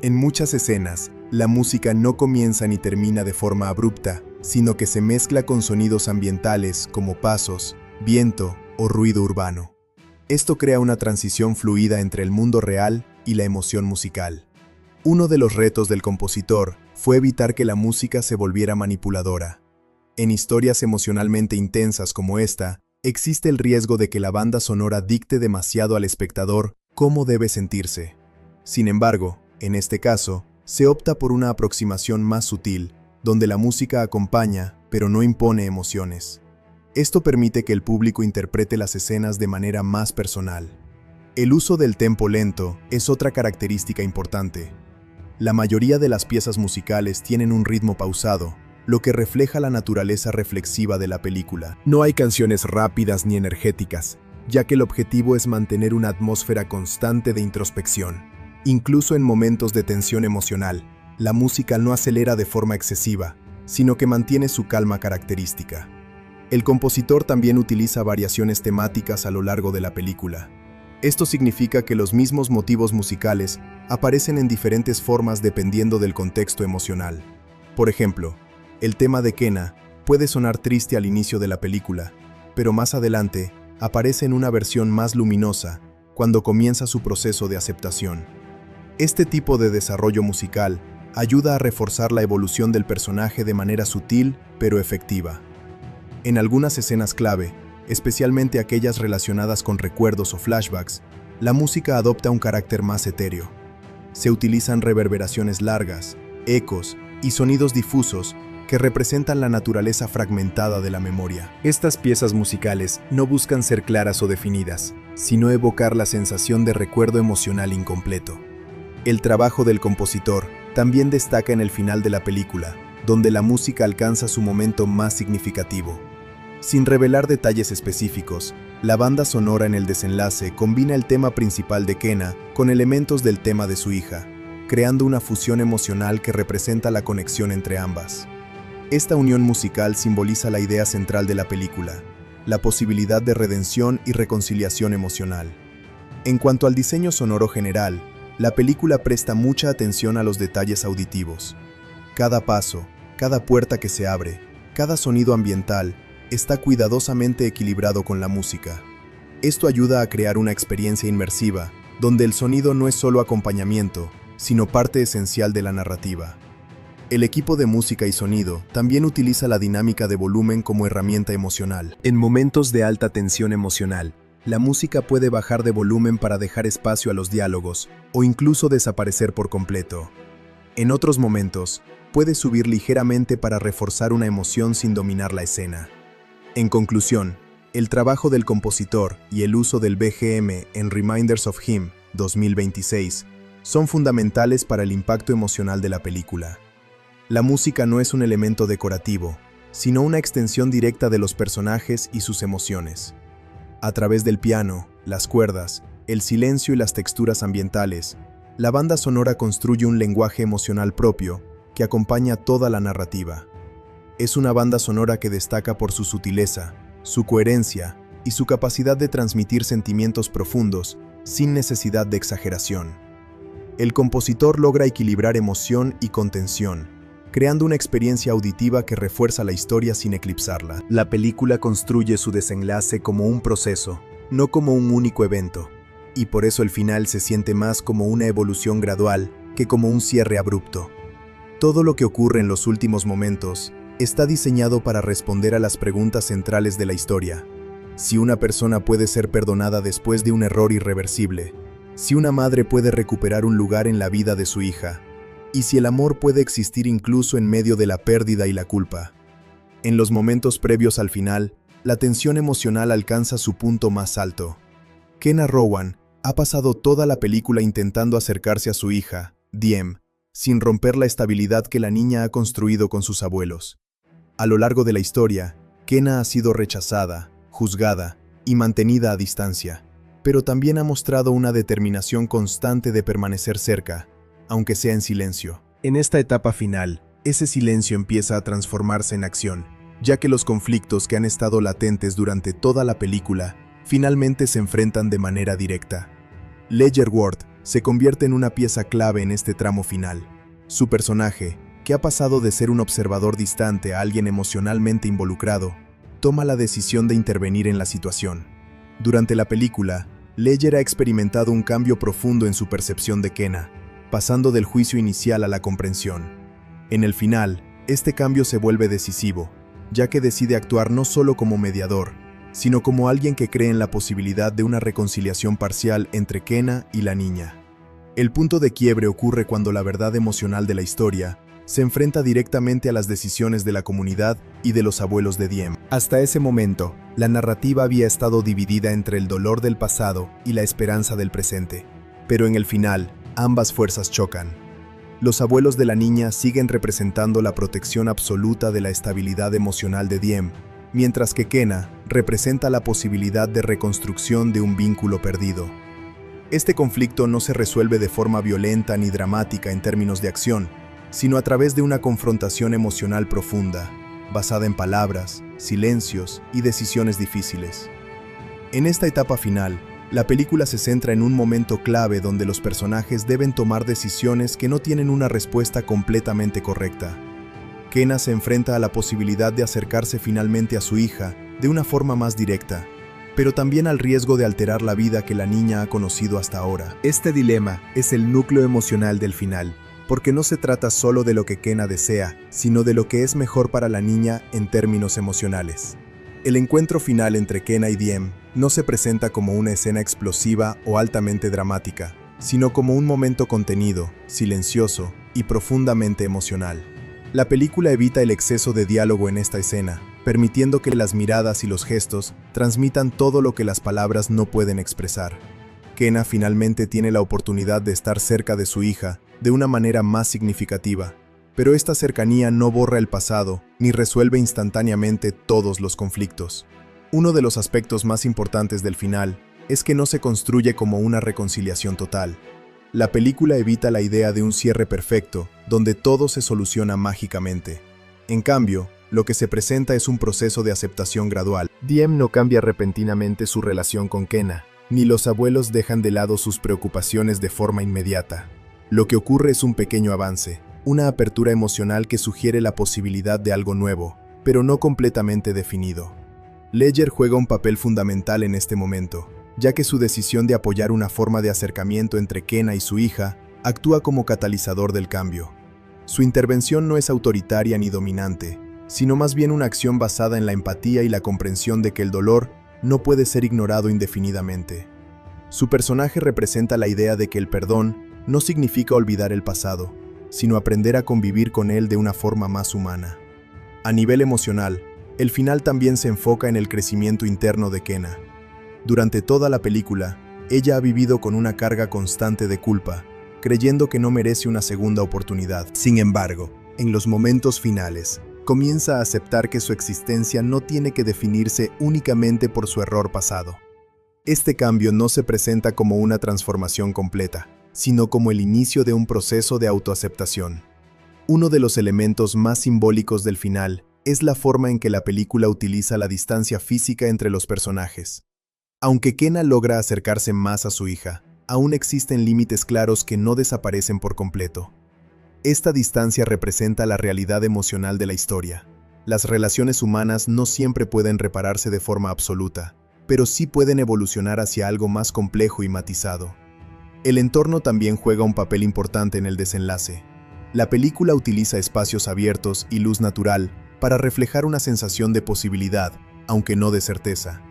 En muchas escenas, la música no comienza ni termina de forma abrupta, sino que se mezcla con sonidos ambientales como pasos, viento o ruido urbano. Esto crea una transición fluida entre el mundo real y la emoción musical. Uno de los retos del compositor fue evitar que la música se volviera manipuladora. En historias emocionalmente intensas como esta, existe el riesgo de que la banda sonora dicte demasiado al espectador cómo debe sentirse. Sin embargo, en este caso, se opta por una aproximación más sutil, donde la música acompaña, pero no impone emociones. Esto permite que el público interprete las escenas de manera más personal. El uso del tempo lento es otra característica importante. La mayoría de las piezas musicales tienen un ritmo pausado, lo que refleja la naturaleza reflexiva de la película. No hay canciones rápidas ni energéticas, ya que el objetivo es mantener una atmósfera constante de introspección. Incluso en momentos de tensión emocional, la música no acelera de forma excesiva, sino que mantiene su calma característica. El compositor también utiliza variaciones temáticas a lo largo de la película. Esto significa que los mismos motivos musicales aparecen en diferentes formas dependiendo del contexto emocional. Por ejemplo, el tema de Kena puede sonar triste al inicio de la película, pero más adelante aparece en una versión más luminosa cuando comienza su proceso de aceptación. Este tipo de desarrollo musical ayuda a reforzar la evolución del personaje de manera sutil pero efectiva. En algunas escenas clave, especialmente aquellas relacionadas con recuerdos o flashbacks, la música adopta un carácter más etéreo. Se utilizan reverberaciones largas, ecos y sonidos difusos que representan la naturaleza fragmentada de la memoria. Estas piezas musicales no buscan ser claras o definidas, sino evocar la sensación de recuerdo emocional incompleto. El trabajo del compositor también destaca en el final de la película, donde la música alcanza su momento más significativo. Sin revelar detalles específicos, la banda sonora en el desenlace combina el tema principal de Kena con elementos del tema de su hija, creando una fusión emocional que representa la conexión entre ambas. Esta unión musical simboliza la idea central de la película, la posibilidad de redención y reconciliación emocional. En cuanto al diseño sonoro general, la película presta mucha atención a los detalles auditivos. Cada paso, cada puerta que se abre, cada sonido ambiental, está cuidadosamente equilibrado con la música. Esto ayuda a crear una experiencia inmersiva, donde el sonido no es solo acompañamiento, sino parte esencial de la narrativa. El equipo de música y sonido también utiliza la dinámica de volumen como herramienta emocional. En momentos de alta tensión emocional, la música puede bajar de volumen para dejar espacio a los diálogos, o incluso desaparecer por completo. En otros momentos, puede subir ligeramente para reforzar una emoción sin dominar la escena. En conclusión, el trabajo del compositor y el uso del BGM en Reminders of Him 2026 son fundamentales para el impacto emocional de la película. La música no es un elemento decorativo, sino una extensión directa de los personajes y sus emociones. A través del piano, las cuerdas, el silencio y las texturas ambientales, la banda sonora construye un lenguaje emocional propio que acompaña toda la narrativa. Es una banda sonora que destaca por su sutileza, su coherencia y su capacidad de transmitir sentimientos profundos sin necesidad de exageración. El compositor logra equilibrar emoción y contención, creando una experiencia auditiva que refuerza la historia sin eclipsarla. La película construye su desenlace como un proceso, no como un único evento, y por eso el final se siente más como una evolución gradual que como un cierre abrupto. Todo lo que ocurre en los últimos momentos está diseñado para responder a las preguntas centrales de la historia. Si una persona puede ser perdonada después de un error irreversible, si una madre puede recuperar un lugar en la vida de su hija, y si el amor puede existir incluso en medio de la pérdida y la culpa. En los momentos previos al final, la tensión emocional alcanza su punto más alto. Kena Rowan ha pasado toda la película intentando acercarse a su hija, Diem, sin romper la estabilidad que la niña ha construido con sus abuelos. A lo largo de la historia, Kena ha sido rechazada, juzgada y mantenida a distancia, pero también ha mostrado una determinación constante de permanecer cerca, aunque sea en silencio. En esta etapa final, ese silencio empieza a transformarse en acción, ya que los conflictos que han estado latentes durante toda la película finalmente se enfrentan de manera directa. Ledger Ward se convierte en una pieza clave en este tramo final. Su personaje, que ha pasado de ser un observador distante a alguien emocionalmente involucrado, toma la decisión de intervenir en la situación. Durante la película, Ledger ha experimentado un cambio profundo en su percepción de Kenna, pasando del juicio inicial a la comprensión. En el final, este cambio se vuelve decisivo, ya que decide actuar no solo como mediador, sino como alguien que cree en la posibilidad de una reconciliación parcial entre Kenna y la niña. El punto de quiebre ocurre cuando la verdad emocional de la historia se enfrenta directamente a las decisiones de la comunidad y de los abuelos de Diem. Hasta ese momento, la narrativa había estado dividida entre el dolor del pasado y la esperanza del presente, pero en el final, ambas fuerzas chocan. Los abuelos de la niña siguen representando la protección absoluta de la estabilidad emocional de Diem, mientras que Kenna representa la posibilidad de reconstrucción de un vínculo perdido. Este conflicto no se resuelve de forma violenta ni dramática en términos de acción, sino a través de una confrontación emocional profunda, basada en palabras, silencios y decisiones difíciles. En esta etapa final, la película se centra en un momento clave donde los personajes deben tomar decisiones que no tienen una respuesta completamente correcta. Kenna se enfrenta a la posibilidad de acercarse finalmente a su hija de una forma más directa, pero también al riesgo de alterar la vida que la niña ha conocido hasta ahora. Este dilema es el núcleo emocional del final, porque no se trata solo de lo que Kenna desea, sino de lo que es mejor para la niña en términos emocionales. El encuentro final entre Kenna y Diem no se presenta como una escena explosiva o altamente dramática, sino como un momento contenido, silencioso y profundamente emocional. La película evita el exceso de diálogo en esta escena, permitiendo que las miradas y los gestos transmitan todo lo que las palabras no pueden expresar. Kenna finalmente tiene la oportunidad de estar cerca de su hija de una manera más significativa, pero esta cercanía no borra el pasado ni resuelve instantáneamente todos los conflictos. Uno de los aspectos más importantes del final es que no se construye como una reconciliación total. La película evita la idea de un cierre perfecto, donde todo se soluciona mágicamente. En cambio, lo que se presenta es un proceso de aceptación gradual. Diem no cambia repentinamente su relación con Kenna, ni los abuelos dejan de lado sus preocupaciones de forma inmediata. Lo que ocurre es un pequeño avance, una apertura emocional que sugiere la posibilidad de algo nuevo, pero no completamente definido. Ledger juega un papel fundamental en este momento, ya que su decisión de apoyar una forma de acercamiento entre Kenna y su hija actúa como catalizador del cambio. Su intervención no es autoritaria ni dominante, sino más bien una acción basada en la empatía y la comprensión de que el dolor no puede ser ignorado indefinidamente. Su personaje representa la idea de que el perdón no significa olvidar el pasado, sino aprender a convivir con él de una forma más humana. A nivel emocional, el final también se enfoca en el crecimiento interno de Kenna. Durante toda la película, ella ha vivido con una carga constante de culpa, creyendo que no merece una segunda oportunidad. Sin embargo, en los momentos finales, comienza a aceptar que su existencia no tiene que definirse únicamente por su error pasado. Este cambio no se presenta como una transformación completa, sino como el inicio de un proceso de autoaceptación. Uno de los elementos más simbólicos del final es la forma en que la película utiliza la distancia física entre los personajes. Aunque Kenna logra acercarse más a su hija, aún existen límites claros que no desaparecen por completo. Esta distancia representa la realidad emocional de la historia. Las relaciones humanas no siempre pueden repararse de forma absoluta, pero sí pueden evolucionar hacia algo más complejo y matizado. El entorno también juega un papel importante en el desenlace. La película utiliza espacios abiertos y luz natural para reflejar una sensación de posibilidad, aunque no de certeza.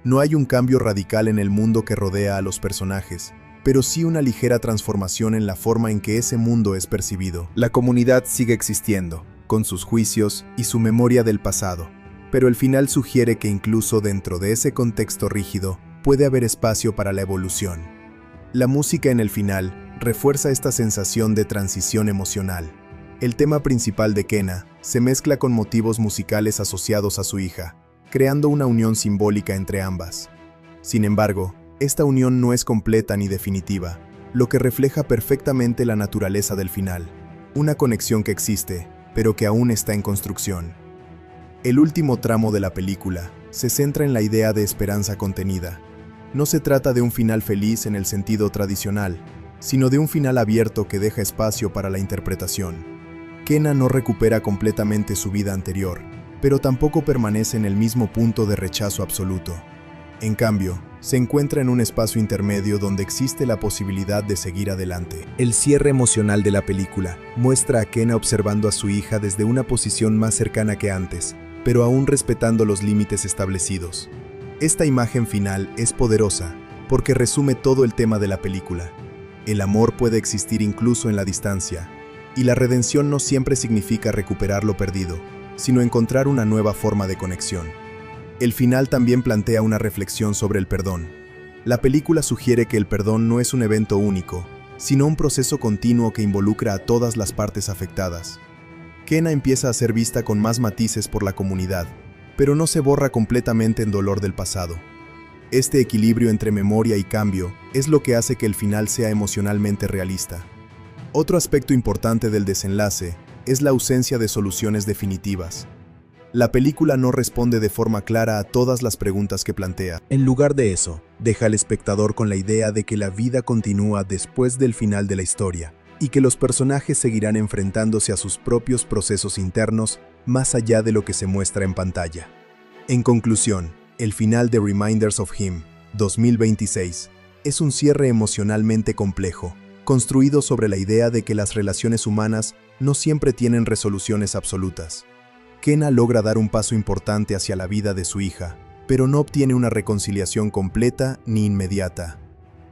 No hay un cambio radical en el mundo que rodea a los personajes, pero sí una ligera transformación en la forma en que ese mundo es percibido. La comunidad sigue existiendo, con sus juicios y su memoria del pasado, pero el final sugiere que incluso dentro de ese contexto rígido puede haber espacio para la evolución. La música en el final refuerza esta sensación de transición emocional. El tema principal de Kenna se mezcla con motivos musicales asociados a su hija, creando una unión simbólica entre ambas. Sin embargo, esta unión no es completa ni definitiva, lo que refleja perfectamente la naturaleza del final. Una conexión que existe, pero que aún está en construcción. El último tramo de la película se centra en la idea de esperanza contenida. No se trata de un final feliz en el sentido tradicional, sino de un final abierto que deja espacio para la interpretación. Kenna no recupera completamente su vida anterior, pero tampoco permanece en el mismo punto de rechazo absoluto. En cambio, se encuentra en un espacio intermedio donde existe la posibilidad de seguir adelante. El cierre emocional de la película muestra a Kenna observando a su hija desde una posición más cercana que antes, pero aún respetando los límites establecidos. Esta imagen final es poderosa porque resume todo el tema de la película. El amor puede existir incluso en la distancia, y la redención no siempre significa recuperar lo perdido, sino encontrar una nueva forma de conexión. El final también plantea una reflexión sobre el perdón. La película sugiere que el perdón no es un evento único, sino un proceso continuo que involucra a todas las partes afectadas. Kenna empieza a ser vista con más matices por la comunidad, pero no se borra completamente en dolor del pasado. Este equilibrio entre memoria y cambio es lo que hace que el final sea emocionalmente realista. Otro aspecto importante del desenlace es la ausencia de soluciones definitivas. La película no responde de forma clara a todas las preguntas que plantea. En lugar de eso, deja al espectador con la idea de que la vida continúa después del final de la historia y que los personajes seguirán enfrentándose a sus propios procesos internos más allá de lo que se muestra en pantalla. En conclusión, el final de Reminders of Him, 2026, es un cierre emocionalmente complejo, construido sobre la idea de que las relaciones humanas no siempre tienen resoluciones absolutas. Kenna logra dar un paso importante hacia la vida de su hija, pero no obtiene una reconciliación completa ni inmediata.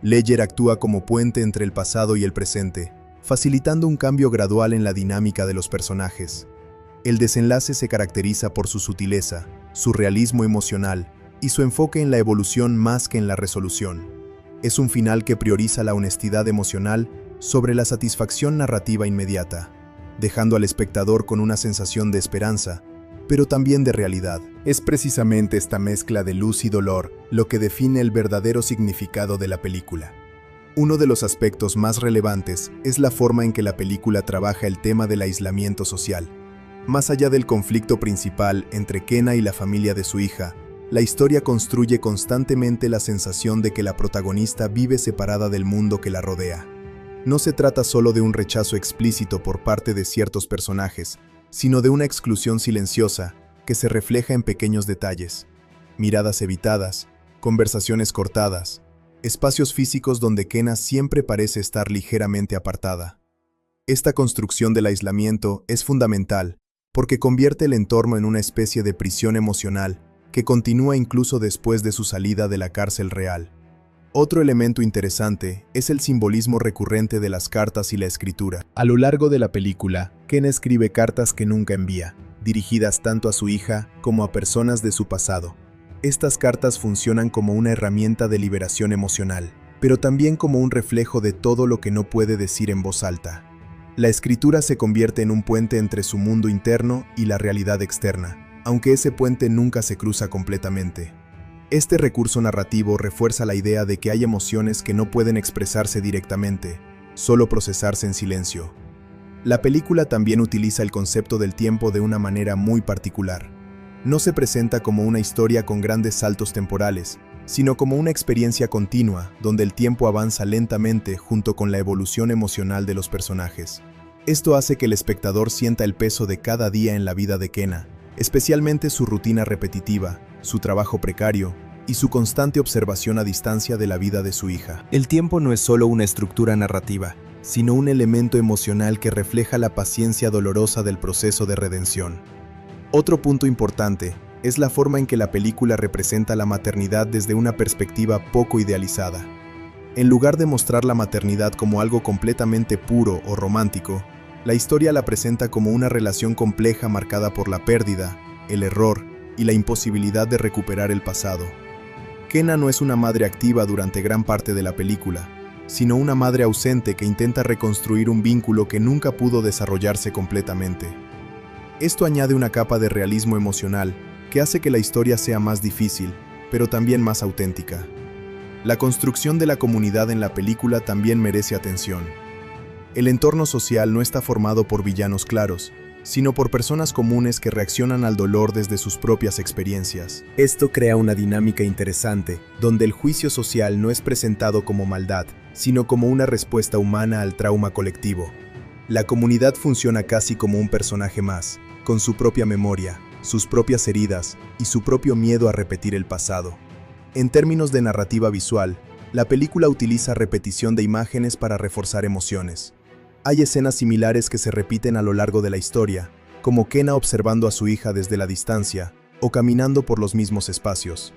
Ledger actúa como puente entre el pasado y el presente, facilitando un cambio gradual en la dinámica de los personajes. El desenlace se caracteriza por su sutileza, su realismo emocional y su enfoque en la evolución más que en la resolución. Es un final que prioriza la honestidad emocional sobre la satisfacción narrativa inmediata, dejando al espectador con una sensación de esperanza, pero también de realidad. Es precisamente esta mezcla de luz y dolor lo que define el verdadero significado de la película. Uno de los aspectos más relevantes es la forma en que la película trabaja el tema del aislamiento social. Más allá del conflicto principal entre Kenna y la familia de su hija, la historia construye constantemente la sensación de que la protagonista vive separada del mundo que la rodea. No se trata solo de un rechazo explícito por parte de ciertos personajes, sino de una exclusión silenciosa que se refleja en pequeños detalles. Miradas evitadas, conversaciones cortadas, espacios físicos donde Kenna siempre parece estar ligeramente apartada. Esta construcción del aislamiento es fundamental porque convierte el entorno en una especie de prisión emocional que continúa incluso después de su salida de la cárcel real. Otro elemento interesante es el simbolismo recurrente de las cartas y la escritura. A lo largo de la película, Kenna escribe cartas que nunca envía, dirigidas tanto a su hija como a personas de su pasado. Estas cartas funcionan como una herramienta de liberación emocional, pero también como un reflejo de todo lo que no puede decir en voz alta. La escritura se convierte en un puente entre su mundo interno y la realidad externa, aunque ese puente nunca se cruza completamente. Este recurso narrativo refuerza la idea de que hay emociones que no pueden expresarse directamente, solo procesarse en silencio. La película también utiliza el concepto del tiempo de una manera muy particular. No se presenta como una historia con grandes saltos temporales, sino como una experiencia continua donde el tiempo avanza lentamente junto con la evolución emocional de los personajes. Esto hace que el espectador sienta el peso de cada día en la vida de Kenna, especialmente su rutina repetitiva, su trabajo precario y su constante observación a distancia de la vida de su hija. El tiempo no es solo una estructura narrativa, sino un elemento emocional que refleja la paciencia dolorosa del proceso de redención. Otro punto importante es la forma en que la película representa la maternidad desde una perspectiva poco idealizada. En lugar de mostrar la maternidad como algo completamente puro o romántico, la historia la presenta como una relación compleja marcada por la pérdida, el error y la imposibilidad de recuperar el pasado. Kenna no es una madre activa durante gran parte de la película, sino una madre ausente que intenta reconstruir un vínculo que nunca pudo desarrollarse completamente. Esto añade una capa de realismo emocional que hace que la historia sea más difícil, pero también más auténtica. La construcción de la comunidad en la película también merece atención. El entorno social no está formado por villanos claros, sino por personas comunes que reaccionan al dolor desde sus propias experiencias. Esto crea una dinámica interesante, donde el juicio social no es presentado como maldad, sino como una respuesta humana al trauma colectivo. La comunidad funciona casi como un personaje más, con su propia memoria, sus propias heridas y su propio miedo a repetir el pasado. En términos de narrativa visual, la película utiliza repetición de imágenes para reforzar emociones. Hay escenas similares que se repiten a lo largo de la historia, como Kenna observando a su hija desde la distancia o caminando por los mismos espacios.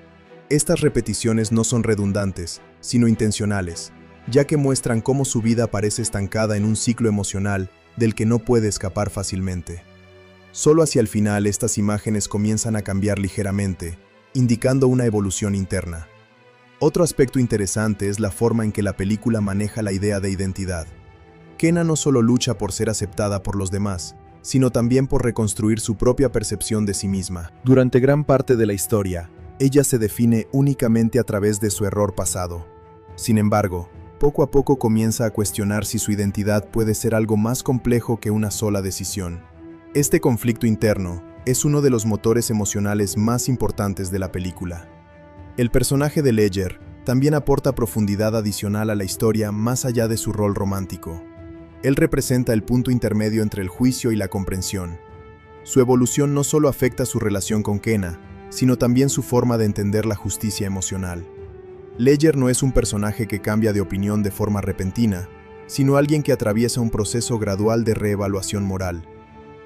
Estas repeticiones no son redundantes, sino intencionales, ya que muestran cómo su vida parece estancada en un ciclo emocional del que no puede escapar fácilmente. Solo hacia el final estas imágenes comienzan a cambiar ligeramente, indicando una evolución interna. Otro aspecto interesante es la forma en que la película maneja la idea de identidad. Kenna no solo lucha por ser aceptada por los demás, sino también por reconstruir su propia percepción de sí misma. Durante gran parte de la historia, ella se define únicamente a través de su error pasado. Sin embargo, poco a poco comienza a cuestionar si su identidad puede ser algo más complejo que una sola decisión. Este conflicto interno es uno de los motores emocionales más importantes de la película. El personaje de Ledger también aporta profundidad adicional a la historia más allá de su rol romántico. Él representa el punto intermedio entre el juicio y la comprensión. Su evolución no solo afecta su relación con Kenna, sino también su forma de entender la justicia emocional. Ledger no es un personaje que cambia de opinión de forma repentina, sino alguien que atraviesa un proceso gradual de reevaluación moral.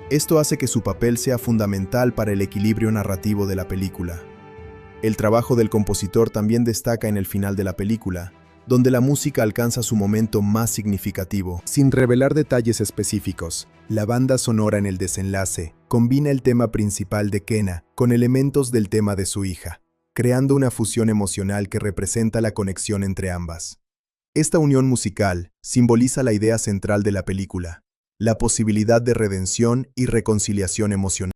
Esto hace que su papel sea fundamental para el equilibrio narrativo de la película. El trabajo del compositor también destaca en el final de la película, donde la música alcanza su momento más significativo. Sin revelar detalles específicos, la banda sonora en el desenlace combina el tema principal de Kenna con elementos del tema de su hija, creando una fusión emocional que representa la conexión entre ambas. Esta unión musical simboliza la idea central de la película, la posibilidad de redención y reconciliación emocional.